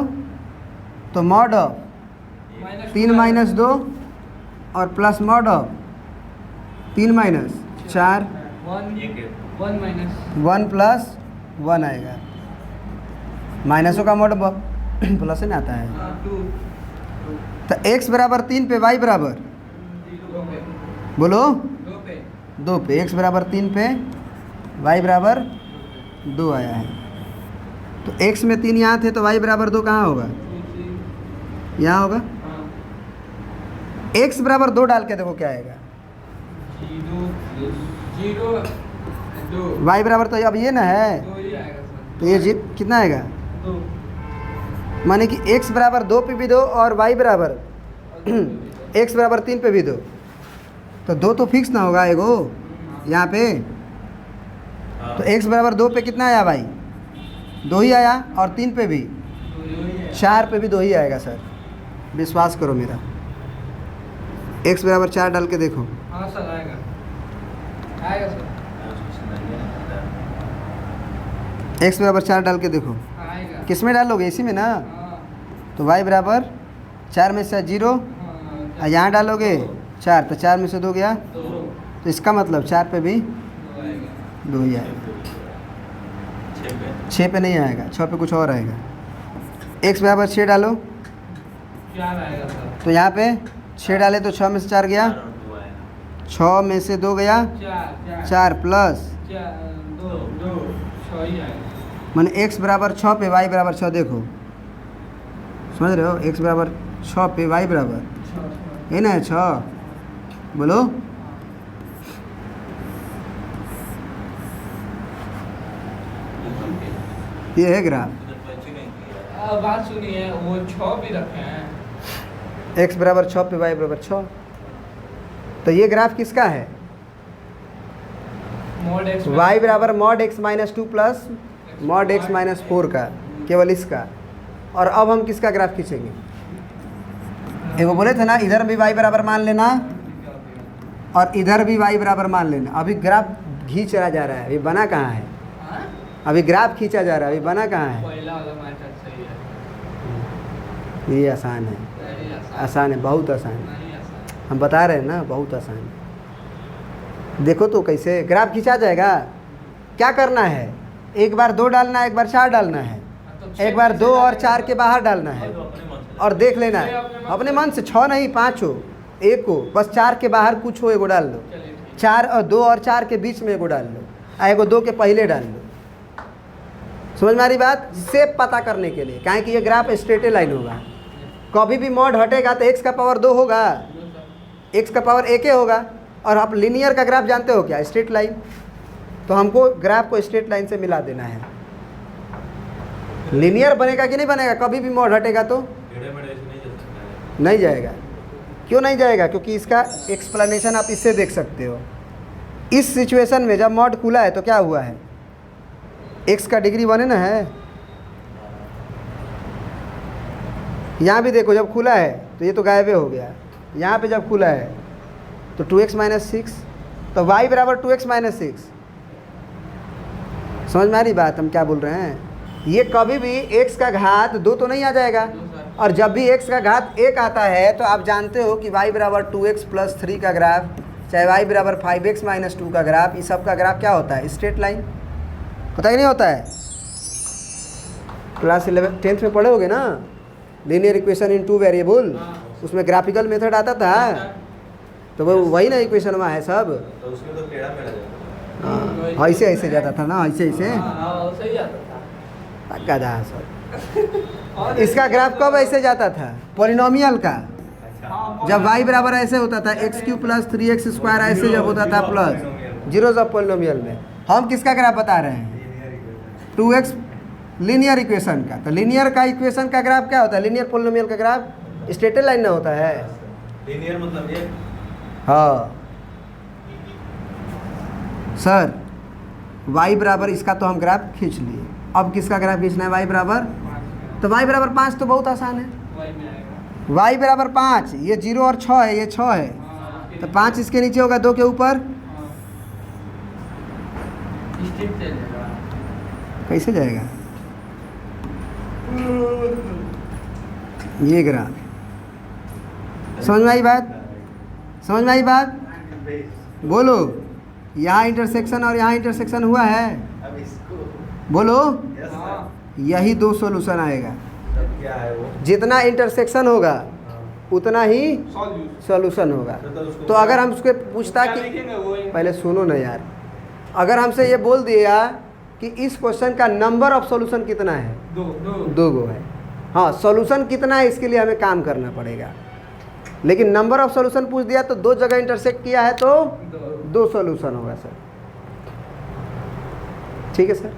तो मॉड ऑफ 3 माइनस 2 और प्लस मॉड ऑफ 3 माइनस 4 एक 1 माइनस 1 प्लस 1 आएगा। माइनसों का मॉड प्लस ही आता है। 2 तो x बराबर 3 पे y बराबर 2 पे बोलो 2 पे 2 पे, x बराबर 3 पे y बराबर 2 आया है। तो x में 3 यहाँ थे तो y बराबर 2 कहाँ होगा? 2 यहाँ होगा। हाँ x बराबर 2 डाल के देखो क्या आएगा। 0 2 y बराबर तो अब ये ना है, 2 ही आएगा सर। तो ये कितना आएगा? 2 माने कि x बराबर 2 पे भी 2 और y बराबर x बराबर 3 पे भी 2, तो 2 तो फिक्स ना होगा एगो यहाँ पे। हाँ। तो x बराबर 2 पे कितना आया भाई? 2 ही आया, और 3 पे भी 4 पे भी 2 ही आएगा सर, विश्वास करो मेरा। x बराबर 4 डाल के देखो। हाँ सर आएगा आएगा सर x बराबर 4 डाल के देखो, आएगा किस में डालोगे? इसी में ना। हाँ तो y बराबर 4 में से 0 हाँ और यहाँ डालोगे 4, तो 4 में से 2 गया, 2 तो इसका मतलब 4 पे भी आएगा 2 ही आएगा, 6 पे 6 पे नहीं आएगा, 6 पे कुछ और आएगा। x बराबर 6 डालो 4 आएगा सर। तो यहाँ पे 6 डाले तो 6 में से 4 गया, 4 और 2 आएगा। 6 में से 2 गया, 4 प्लस 2 6 ही आएगा। मैंने x बराबर 6 पे y बराबर 6 देखो, समझ रहे हो? x बराबर 6 पे y बराबर है ना 6, बोलो ये है ग्राफ। उधर पंच नहीं किया। बात सुनिए वो 6 भी रखे हैं। x बराबर 6 पे y बराबर 6, तो ये ग्राफ किसका है? मॉड x y बराबर mod x minus 2 plus mod x minus 4 का, केवल इसका। और अब हम किसका ग्राफ खींचेंगे? एगो बोले थे ना इधर भी y बराबर मान लेना और इधर भी y बराबर मान लेना। अभी ग्राफ खींचा जा रहा है, अभी बना कहाँ है? हाँ? अभी ग्राफ खींचा जा रहा है, अभी बना कहाँ है? पहला वाला मैटर सही है। ये आसान है, नहीं आसान आसान है, बहुत आसान है। नहीं आसान। हम बता रहे हैं ना, बहुत आसान है। देखो तो कैसे ग्राफ खींचा जाएगा। क्या करना है? एक बार 2 डालना है, एक बार 4 डालना है, एक बार 2 और 4 के बाहर डालना है तो अपने मन से और देख लेना है अपने मन से। 6 नहीं 5 हो, 1 हो, बस 4 के बाहर कुछ हो एगो डाल लो, चलिए ठीक 4 और 2 और 4 के बीच में एगो डाल लो, और एगो 2 के पहले डाल लो। समझ में आ रही बात? शेप पता करने के लिए, काहे कि ये ग्राफ स्ट्रेट लाइन होगा। कभी भी मॉड हटेगा तो x का पावर 2 होगा, x का पावर 1 होगा। और आप लीनियर का ग्राफ जानते हो क्या? Straight line. तो हमको ग्राफ को स्ट्रेट लाइन से मिला देना है। लीनियर बनेगा कि नहीं बनेगा? कभी भी मॉड हटेगा तो टेढ़े मेढ़े ऐसे नहीं चल सकता है। नहीं जाएगा। क्यों नहीं जाएगा? क्योंकि इसका एक्सप्लेनेशन आप इससे देख सकते हो। इस सिचुएशन में जब मॉड खुला है तो क्या हुआ है? x का डिग्री 1 है ना है। यहाँ भी देखो जब खुला है तो ये तो गायब हो गया। यहाँ पे जब खुला है तो 2x माइनस 6, तो y बराबर 2x माइनस 6। समझ में आ रही बात हम क्या बोल रहे हैं? ये कभी भी x का घात 2 तो नहीं आ जाएगा, और जब भी x का घात 1 आता है तो आप जानते हो कि y बराबर 2x प्लस 3 का ग्राफ, चाहे y बराबर 5x माइनस 2 का ग्राफ, इस सब का ग्राफ क्या होता है? Straight line. पता ही नहीं होता है? क्लास 10th में पढ़े होगे ना, लीनियर इक्वेशन इन 2 वेरिएबल, उसमें ग्राफिकल मेथड आता था, तो वो वही ना इक्वेशन में है सब। तो उसमें तो टेढ़ा मेढ़ा जाता हाँ, ऐसे ऐसे जाता था ना, ऐसे ऐसे हाँ सही आता था। गधा सब। इसका ग्राफ कब ऐसे जाता था? पॉलिनोमियल का, जब y बराबर ऐसे होता था x³ + 3x² ऐसे जब होता था प्लस जीरोज ऑफ पॉलिनोमियल में। हम किसका ग्राफ बता रहे हैं? 2x लीनियर इक्वेशन का। तो लीनियर का इक्वेशन का ग्राफ क्या होता है? लीनियर पॉलिनोमियल का ग्राफ स्ट्रेट लाइन ना होता है। लीनियर मतलब ये हाँ सर, y बराबर इसका तो हम ग्राफ खींच लिए, अब किसका ग्राफ खींचना है? y बराबर, तो y बराबर 5 तो बहुत आसान है। वही में आएगा। y बराबर 5, ये 0 और 6 है, ये 6 है, तो 5 इसके नीचे होगा, 2 के ऊपर स्ट्रिप चलेगा। कैसे जाएगा ये ग्राफ? समझ में आई बात? समझ में आई बात? बोलो, यहाँ इंटरसेक्शन और यहाँ इंटरसेक्शन हुआ है, अब इसको बोलो, हाँ यही 2 सॉल्यूशन आएगा। सब क्या है वो? जितना इंटरसेक्शन होगा उतना ही सॉल्यूशन। सॉल्यूशन होगा। उसको तो अगर हम उसके पूछता कि लिखेंगे वो पहले सुनो ना यार, अगर हमसे ये बोल दिया कि इस क्वेश्चन का नंबर ऑफ सॉल्यूशन कितना है? दो 2 गो है। हाँ, सॉल्यूशन कितना है इसके लिए हमें काम करना पड़ेगा, लेकिन नंबर ऑफ सॉल्यूशन पूछ दिया तो 2 जगह इंटरसेक्ट किया है तो 2 सॉल्यूशन होगा सर। ठीक है सर?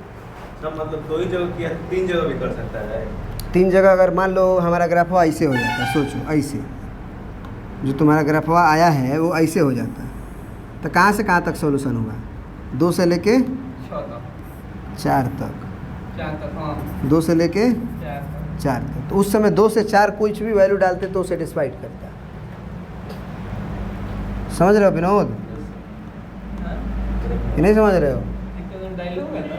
सब मतलब 2 ही जगह किया, 3 जगह भी कर सकता है। 3 जगह अगर मान लो हमारा ग्राफवा ऐसे हो जाता है, सोचो ऐसे, जो तुम्हारा ग्राफवा आया है वो ऐसे हो जाता है, तो कहाँ से कहाँ तक सॉल्यूशन होगा? 2 से लेके 4 तक, 4 तक, हाँ 2 से लेके 4 तक। 4 तक। तो उस समय 2 से 4 कुछ भी वैल्यू डालते तो सेटिस्फाइड करता। समझ रहे हो विनोद कि नहीं समझ रहे हो? डायलॉग है ना,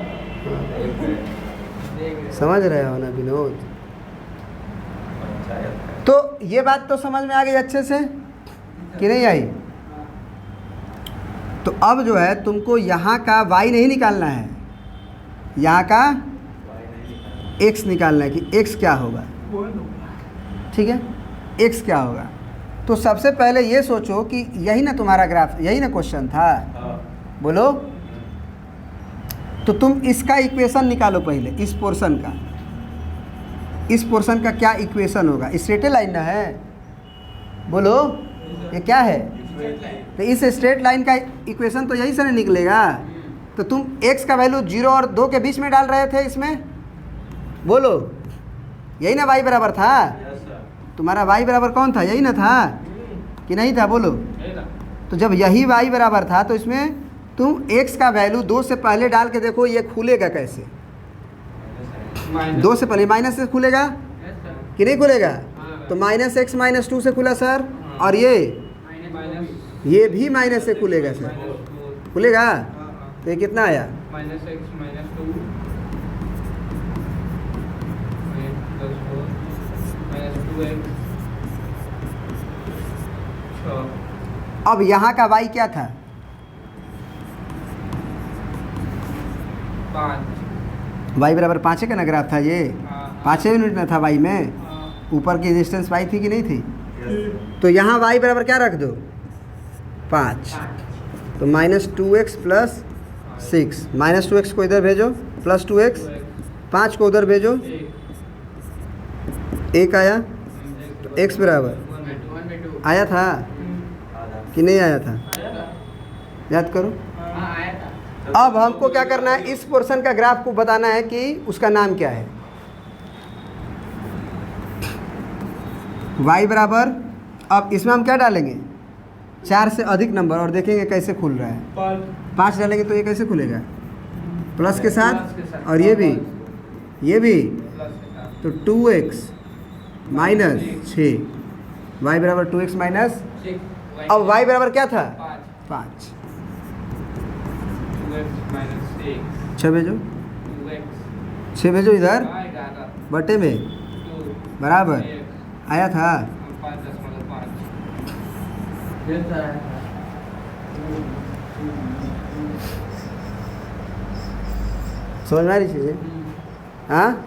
समझ रहे हो ना विनोद? तो ये बात तो समझ में आ गई अच्छे से कि नहीं आई? तो अब जो है तुमको यहाँ का y नहीं निकालना है, यहाँ का x निकालना है कि x क्या होगा। ठीक है, x क्या होगा? तो सबसे पहले ये सोचो कि यही ना तुम्हारा ग्राफ, यही ना क्वेश्चन था, बोलो। तो तुम इसका इक्वेशन निकालो पहले, इस पोर्शन का। इस पोर्शन का क्या इक्वेशन होगा? स्ट्रेट लाइन ना है, बोलो ये क्या है? तो इस स्ट्रेट लाइन का इक्वेशन तो यही से नहीं निकलेगा। तो तुम x का वैल्यू 0 और 2 के बीच में डाल रहे थे इसमें, बोलो यही ना y बराबर था? तुम्हारा y बराबर कौन था? यही ना था कि नहीं था? बोलो। तो जब यही y बराबर था तो इसमें तुम x का वैल्यू 2 से पहले डाल के देखो ये खुलेगा कैसे? 2 से पहले माइनस से खुलेगा कि नहीं खुलेगा? तो -x -2 से खुला सर, और ये भी माइनस से खुलेगा सर, खुलेगा। तो ये कितना आया? -x -2 -2x 6। अब यहाँ का y क्या था? 5। y बराबर 5 का ना ग्राफ था ये, 5 यूनिट में था y में, ऊपर की डिस्टेंस y थी कि नहीं थी? तो यहाँ y बराबर क्या रख दो? 5। तो -2x + 6, -2x को इधर भेजो, +2x, 5 को उधर भेजो, 1 आया। तो x बराबर आया था कि नहीं आया था? याद करो। अब हमको क्या करना है? इस पोर्शन का ग्राफ को बताना है कि उसका नाम क्या है। y बराबर, अब इसमें हम क्या डालेंगे? 4 से अधिक नंबर, और देखेंगे कैसे खुल रहा है। 5 डालेंगे तो ये कैसे खुलेगा? प्लस के साथ, और ये भी तो 2x - 6, y बराबर 2x माइनस। अब y बराबर क्या था? 5। 6 भेजो, 6 भेजो इधर बटे में, बराबर आया था। समझ में आ रही चीज़ें? हाँ,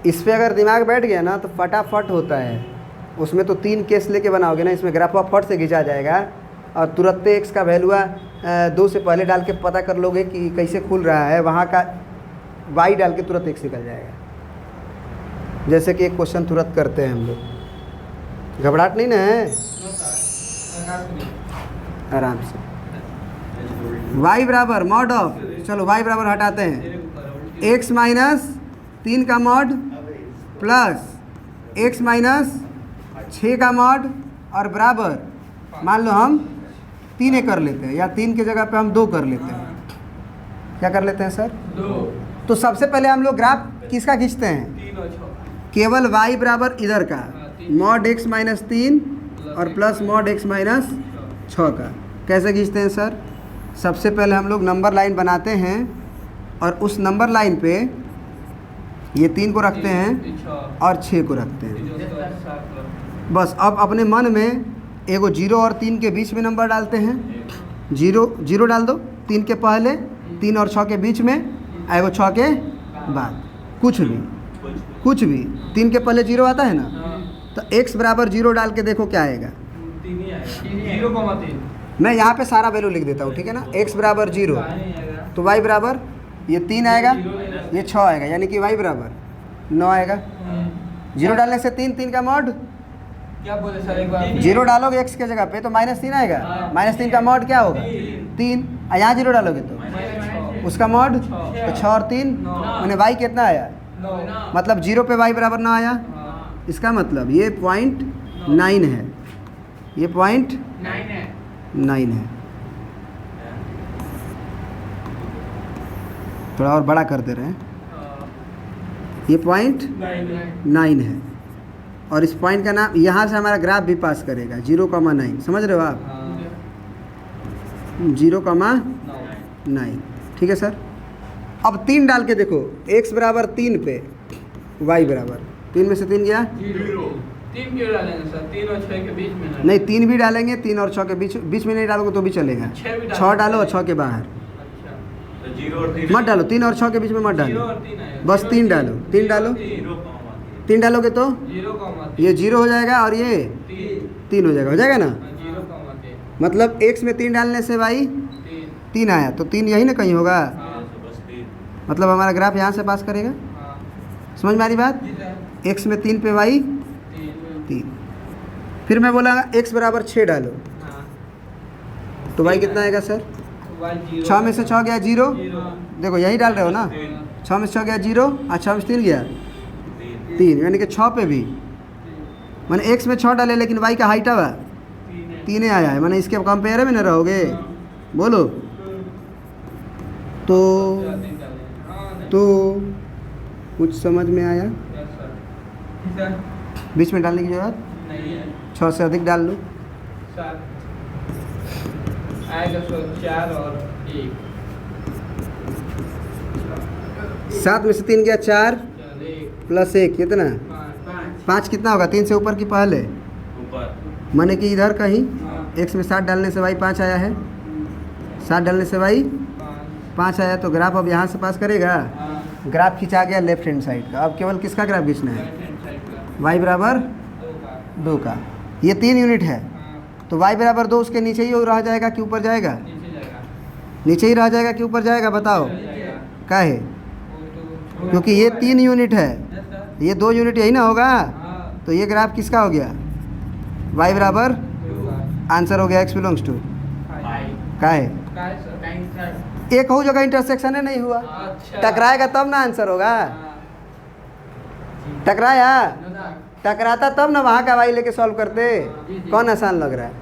इस पे अगर दिमाग बैठ गया ना तो फटाफट होता है। उसमें तो 3 केस लेके बनाओगे ना, इसमें ग्राफ फट से खींचा जाएगा और तुरंत एक्स का वैल्यूआ 2 से पहले डाल के पता कर लोगे कि कैसे खुल रहा है, वहाँ का वाई डाल के तुरंत एक्स निकल जाएगा। जैसे कि एक क्वेश्चन तुरंत करते हैं हम लोग, घबराहट नहीं ना है, आराम से। y बराबर मॉड ऑफ, चलो y बराबर हटाते हैं, x माइनस 3 का मॉड प्लस x माइनस 6 का मॉड और बराबर मान लो हम 3 कर लेते हैं, या 3 की जगह पे हम 2 कर लेते हैं। क्या कर लेते हैं सर? 2। तो सबसे पहले हम लोग ग्राफ किसका खींचते हैं? 3 और 6 केवल y बराबर इधर का मॉड x माइनस 3 और प्लस मॉड x माइनस 6 का। कैसे खींचते हैं सर? सबसे पहले हम लोग नंबर लाइन बनाते हैं और उस नंबर लाइन पे ये 3 को रखते हैं और 6 को रखते हैं। बस अब अपने मन में एगो 0 और 3 के बीच में नंबर डालते हैं। 0 डाल दो 3 के पहले, 3 और 6 के बीच में, एगो 6 के बाद। कुछ भी 3 के पहले 0 आता है ना, तो x बराबर 0 डाल के देखो क्या आएगा। 0,3 मैं यहाँ पे सारा वैल्यू लिख देता हूँ, ठीक है ना। x बराबर 0 तो y बराबर ये 3 आएगा, ये 6 आएगा, यानी कि y बराबर 9 आएगा। 0 डालने से 3 का मॉड, क्या बोले सर एक बार? 0 डालोगे x के जगह पे तो -3 आएगा। -3 का मॉड क्या होगा? 3। यहाँ 0 डालोगे तो उसका मॉड तो 6 और 3 मैंने y कितना आया? 9। मतलब 0 पे y बराबर 9 आया। इसका मतलब ये पॉइंट 9 है, ये पॉइंट 9 है। थोड़ा और बड़ा कर दे रहे हैं, ये पॉइंट 9 है। और इस पॉइंट का नाम, यहाँ से हमारा ग्राफ भी पास करेगा 0,9। समझ रहे हो आप? 0,9। ठीक है सर। अब 3 डाल के देखो, x बराबर 3 पे y बराबर 3 में से 3 गया 3 क्यों डालेंगे सर? 3 और 6 के बीच में ना? नहीं, 3 भी डालेंगे, 3 और 6 के बीच में नहीं डालोगे तो भी चलेगा। 6 डालो और 6 के बाहर अच्छा, तो 0 और 3 मत डालो, 3 और 6 के बीच में मत 0 डालो, और 3 आएगा। बस 3 डालो। 3 डालो, 3 डालोगे तो 0,3 ये 0 हो जाएगा और ये 3 हो जाएगा, हो जाएगा ना। 0,3 मतलब x में 3 डालने से भाई 3। 3 आया, तो 3 यही ना कहीं होगा। बस 3। मतलब हमारा ग्राफ यहाँ से पास करेगा। समझ में आ रही बात? x में 3 पे y 3। फिर मैं बोला x बराबर 6 डालो तो y कितना आएगा सर? 6 में से 6 गया 0, देखो यही डाल रहे हो ना। 6 में से 6 गया 0 और 6 में से 3 गया 3, यानी कि 6 पे भी मैंने x में 6 डाले लेकिन y का हाइट आवा 3 आया है, मैंने इसके कंपेयर में न रहोगे। बोलो तो कुछ समझ में आया? बीच में डालने की जरूरत नहीं है। 6 से अधिक डाल लो। 7 आएगा, 4 और 1 7 में से 3 गया 4 प्लस 1 कितना? 5 कितना होगा? 3 से ऊपर की पहले, ऊपर माने कि इधर कहीं x में 7 डालने से y 5 आया है, 7 डालने से y 5 आया। तो ग्राफ अब यहाँ से पास करेगा। ग्राफ खींचा गया लेफ्ट हैंड साइड का। अब केवल किसका ग्राफ खींचना है? y बराबर 2 का। ये 3 यूनिट है तो y बराबर 2 उसके नीचे ही रह जाएगा कि ऊपर जाएगा? नीचे ही रह जाएगा कि ऊपर जाएगा? बताओ काहे? क्योंकि ये 3 यूनिट है, ये 2 यूनिट यही ना होगा। तो ये ग्राफ किसका हो गया? y बराबर, आंसर हो गया x बिलोंग्स टू काहे? एक हो जगह इंटरसेक्शन है नहीं हुआ, टकराएगा तब ना आंसर होगा। टकराया, टकराता तब ना वहाँ का वाई लेके सॉल्व करते। कौन आसान लग रहा है?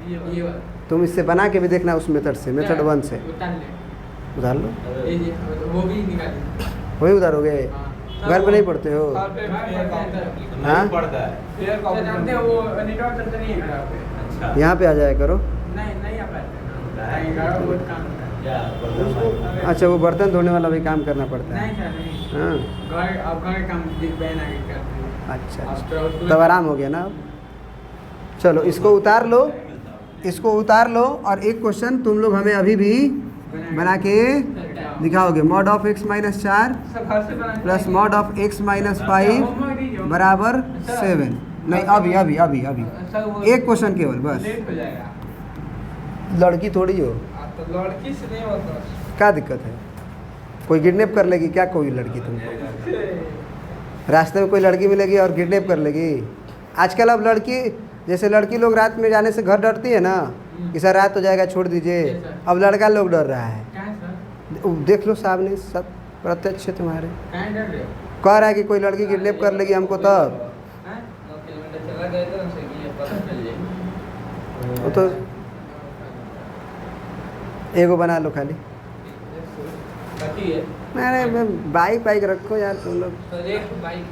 तुम इससे बना के भी देखना उस मेथड से, मेथड 1 से उधार लो। वो भी निकालिए। वही उधार हो गए, घर पे नहीं पढ़ते हो? हाँ, पड़ता है। जानते हो वो नेटवर्क चलता नहीं है यहाँ पे। अच्छा, यहाँ पे आ जाया करो। नहीं आ पाते, बहुत काम होता है। अच्छा, वो बर्तन धोने वाला भी काम करना पड़ता है। नहीं सर नहीं, हाँ, घर का काम बहन आगे करते हैं। अच्छा, तब आराम हो गया ना। अब चलो इसको उतार लो, इसको उतार लो और एक क्वेश्चन तुम लोग हमें अभी भी बना के दिखाओगे mod of x minus 4 plus mod of x minus 5 बराबर 7। नहीं अभी अभी अभी अभी एक क्वेश्चन केवल बस। लेट हो जाएगा। लड़की थोड़ी हो, तो लड़की से नहीं होता। क्या दिक्कत है? कोई किडनैप कर लेगी क्या कोई लड़की तुमको? रास्ते में कोई लड़की मिलेगी और किडनैप कर लेगी? आजकल अब लड़की जैसे लड़की लोग रात में जाने से घर डरती है ना कि सर रात हो जाएगा छोड़ दीजिए, अब लड़का लोग डर रहा है। क्या है सर? देख लो सामने सब प्रत्यक्ष है तुम्हारे। कहाँ डर रहे हो? कह रहा है कि कोई लड़की किडनैप कर लेगी हमको तब। हैं? 9 किलोमीटर चला गया तो उनसे कि ये पता चल जाए। वो तो एगो बना लो खाली। कथी है? अरे मैं बाइक रखो यार तुम लोग। सर एक बाइक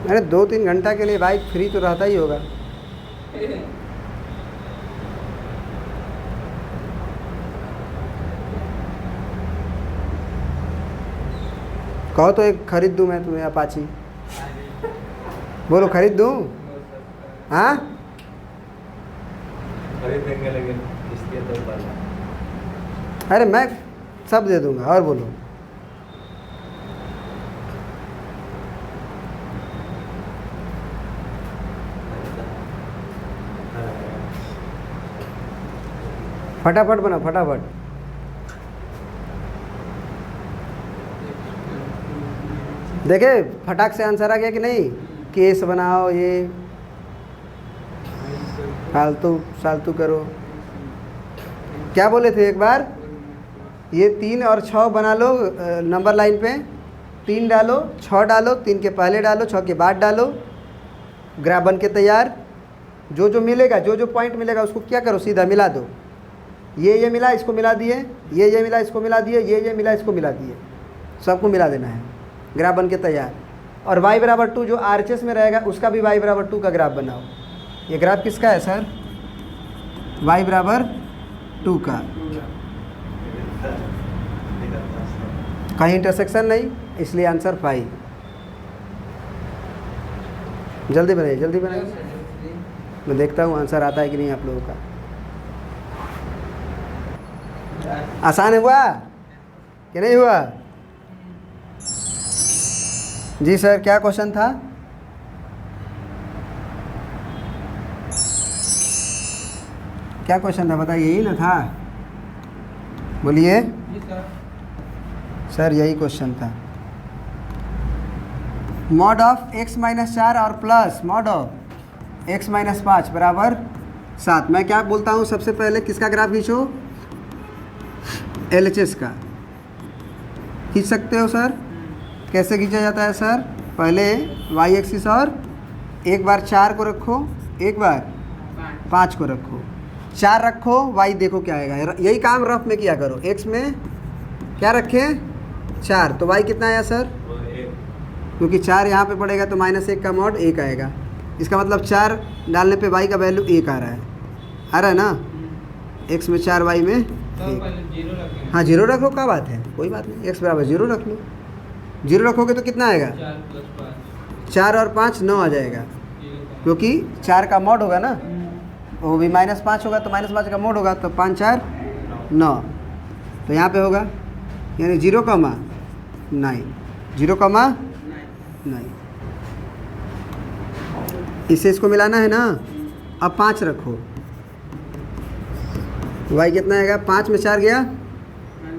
अरे 2-3 घंटा के लिए बाइक फ्री तो रहता ही होगा। कहो तो एक खरीद दूँ मैं तुम्हें अपाची। बोलो खरीद दूँ? हाँ खरीद देंगे लेकिन इसके तो पहले अरे मैं सब दे दूँगा। और बोलो फटाफट बनाओ फटाफट। देखे फटाक से आंसर आ गया कि नहीं? केस बनाओ, ये फालतू फालतू करो। क्या बोले थे एक बार? ये 3 और 6 बना लो नंबर लाइन पे। 3 डालो, 6 डालो, 3 के पहले डालो, 6 के बाद डालो, ग्राफ बन के तैयार। जो जो मिलेगा, जो जो पॉइंट मिलेगा उसको क्या करो, सीधा मिला दो। ये मिला इसको मिला दिए, ये मिला इसको मिला दिए, ये मिला इसको मिला दिए, सबको मिला देना है। ग्राफ बन के तैयार। और y बराबर 2 जो RHS में रहेगा उसका भी y बराबर 2 का ग्राफ बनाओ। ये ग्राफ किसका है सर? y बराबर 2 का। कहीं इंटरसेक्शन नहीं, इसलिए आंसर 5। जल्दी बनाइए जल्दी बनाइए। मैं देखता हूँ आंसर आता है कि नहीं आप लोगों का। आसान हुआ कि नहीं हुआ? जी सर क्या क्वेश्चन था? क्या क्वेश्चन था बताइए? यही ना था? बोलिए सर यही क्वेश्चन था। मॉड ऑफ x माइनस 4 और plus mod of x minus 5 बराबर 7। मैं क्या बोलता हूँ, सबसे पहले किसका ग्राफ खींचो? LHS का। खींच सकते हो सर? कैसे खींचा जाता है सर? पहले y एक्सिस और एक बार 4 को रखो, एक बार 5 को रखो। 4 रखो, y देखो क्या आएगा। यही काम रफ में किया करो। x में क्या रखें? 4, तो y कितना आया सर? क्योंकि 4 यहाँ पे पड़ेगा तो -1 का मॉड 1 आएगा। इसका मतलब 4 डालने पे y का वैल्यू 1 आ रहा है। आ रहा है ना? x में 4 y में 1। हाँ 0 रख लो, क्या बात है, कोई बात नहीं। x बराबर 0 रख लो। 0 रखोगे तो कितना आएगा? 4 और 5 9 आ जाएगा, क्योंकि 4 का मॉड होगा ना, वो भी -5 होगा तो -5 का मोड होगा, तो 5 4 9। तो यहाँ पे होगा यानी 0,9 0,9। इससे इसको मिलाना है ना। अब 5 रखो, y कितना आएगा? 5 में 4 गया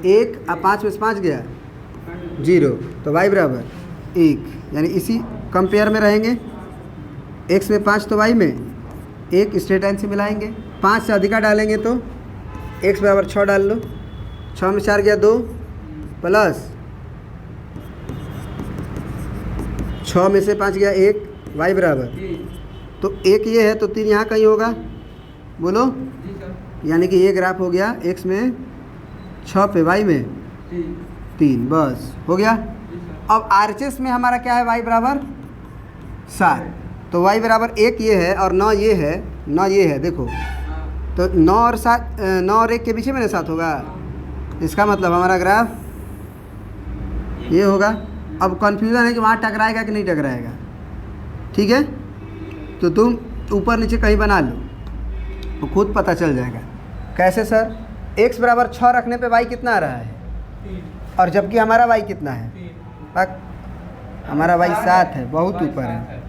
1, अब 5 में 5 गया 0, तो y बराबर 1। यानी इसी कंपेयर में रहेंगे। x में 5 तो y में 1 स्ट्रेट लाइन से मिलाएंगे। 5 से अधिका डालेंगे तो x बराबर 6 डाल लो। 6 में 4 गया 2 प्लस 6 में से 5 गया 1, y बराबर तो 1 ये है तो 3 यहाँ कहीं होगा। बोलो, यानी कि ये ग्राफ हो गया x में 6 पे, y में 3, बस हो गया। अब RHS में हमारा क्या है? y बराबर 7, तो y बराबर 1 ये है और 9 ये है, 9 ये है। देखो तो 9 और 7, 9 और 1 के पीछे में 7 होगा। इसका मतलब हमारा ग्राफ ये होगा। अब कन्फ्यूज़न है कि वहाँ टकराएगा कि नहीं टकराएगा। ठीक है, तो तुम ऊपर नीचे कहीं बना लो। तो खुद पता चल जाएगा। कैसे सर? x बराबर 6 रखने पे y कितना आ रहा है, और जबकि हमारा y कितना है, हमारा y 7 है, बहुत ऊपर है।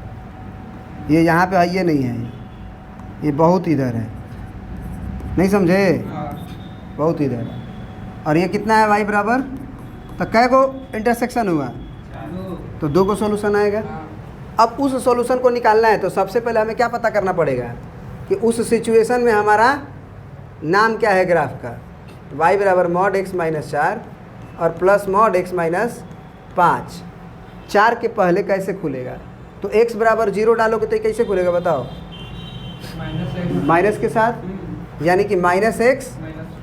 ये यहाँ पे है, ये नहीं है, ये बहुत इधर है, नहीं समझे, बहुत इधर है। और ये कितना है y बराबर, तो कै को इंटरसेक्शन हुआ, तो 2 को सॉल्यूशन आएगा। अब उस सॉल्यूशन को निकालना है तो सबसे पहले हमें क्या पता करना पड़ेगा कि उस सिचुएशन में हमारा नाम क्या है ग्राफ का। y बराबर मॉड x माइनस 4 और प्लस मॉड x माइनस 5। 4 के पहले कैसे खुलेगा, तो x बराबर 0 डालोगे तो कैसे खुलेगा बताओ, माइनस के साथ, यानी कि माइनस x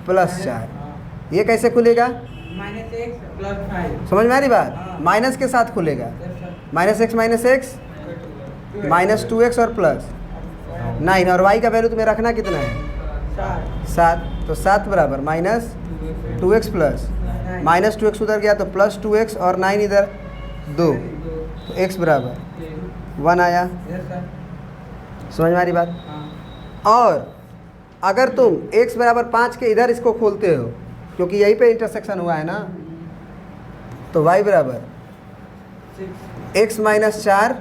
प्लस 4। ये कैसे खुलेगा, समझ में आ रही बात, माइनस के साथ खुलेगा, माइनस x माइनस 2x और प्लस 9, और y का वैल्यू तुम्हें रखना कितना है 7, तो 7 बराबर minus 2x plus minus 2x उधर गया तो प्लस 2x और 9 इधर 2, तो x बराबर 1 आया। समझ में आ रही बात। और अगर तुम x बराबर 5 के इधर इसको खोलते हो, क्योंकि यहीं पे इंटरसेक्शन हुआ है ना, तो y बराबर x माइनस 4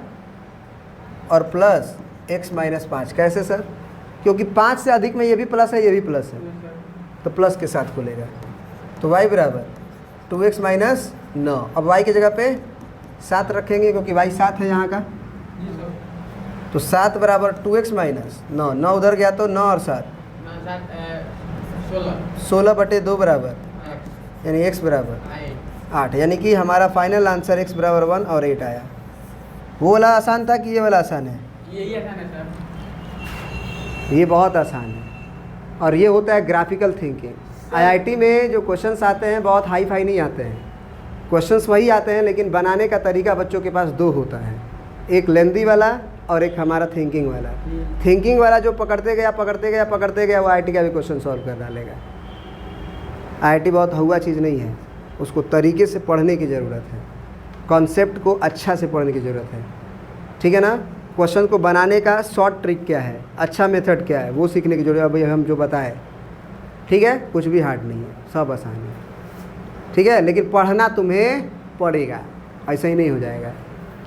और प्लस x माइनस 5। कैसे सर, क्योंकि 5 से अधिक में ये भी प्लस है, ये भी प्लस है, तो प्लस के साथ खुलेगा। तो y बराबर 2x माइनस 9। अब y की जगह पे 7 रखेंगे क्योंकि y 7 है यहाँ का, तो 7 बराबर 2x माइनस 9, 9 उधर गया तो 9 और 7 16/2 बराबर, यानी x बराबर 8, यानी कि हमारा फाइनल आंसर x बराबर 1 और 8 आया। वो वाला आसान था कि ये वाला आसान है, यही आसान है सर, ये बहुत आसान है। और ये होता है ग्राफिकल थिंकिंग। आईआईटी में जो क्वेश्चंस आते हैं बहुत हाई फाई नहीं आते हैं, क्वेश्चंस वही आते हैं, लेकिन बनाने का तरीका बच्चों के पास 2 होता है, एक लेंदी वाला और एक हमारा थिंकिंग वाला। थिंकिंग वाला जो पकड़ते गया वो आईआईटी का भी क्वेश्चन सॉल्व कर डालेगा। आईआईटी बहुत हुआ चीज़ नहीं है, उसको तरीके से पढ़ने की ज़रूरत है, कॉन्सेप्ट को अच्छा से पढ़ने की ज़रूरत है, ठीक है ना। क्वेश्चन को बनाने का शॉर्ट ट्रिक क्या है, अच्छा मेथड क्या है, वो सीखने की जरूरत है। अभी हम जो बताए, ठीक है, कुछ भी हार्ड नहीं है, सब आसान है, ठीक है, लेकिन पढ़ना तुम्हें पड़ेगा, ऐसा ही नहीं हो जाएगा।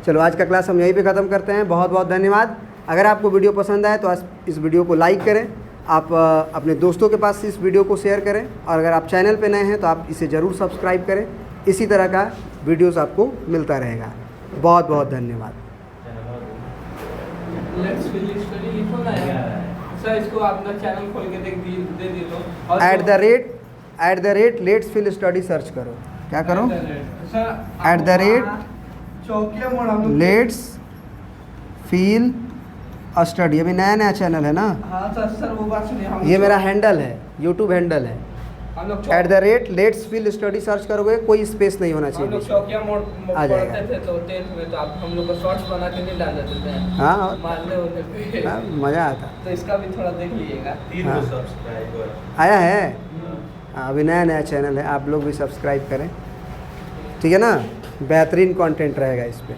चलो आज का क्लास हम यहीं पे ख़त्म करते हैं। बहुत बहुत धन्यवाद। अगर आपको वीडियो पसंद आए तो आज इस वीडियो को लाइक करें, आप अपने दोस्तों के पास इस वीडियो को शेयर करें, और अगर आप चैनल पे नए हैं तो आप इसे ज़रूर सब्सक्राइब करें। इसी तरह का वीडियोस आपको मिलता रहेगा। बहुत बहुत धन्यवाद। लेट्स फिल स्टडी लिखो ना यार सर, इसको अपना चैनल खोल के दे दो, @ लेट्स फिल स्टडी सर्च करो। क्या करो, सर चौकिया मोड़ हम लोग लेट्स फील स्टडी। अभी नया नया चैनल है ना, हाँ सर वो बात सुनिए, हम ये मेरा हैंडल है, यूट्यूब हैंडल है, हम लोग @ लेट्स फील स्टडी सर्च करोगे, कोई स्पेस नहीं होना हम लोग चाहिए। चौकिया मोड़ आ जाएगा। पढ़ते थे तो 10th में, तो आप हम लोग को शॉर्ट्स बना के नहीं डाल देते थे हाँ, और मारने होने पे, हाँ, मज़ा आता। तो इसका भी थोड़ा देख लीजिएगा। 3 हाँ। सब्सक्राइबर आया है, हाँ, अभी नया नया चैनल है, आप लोग भी सब्सक्राइब करें, ठीक है ना। बेहतरीन कंटेंट रहेगा इस पर।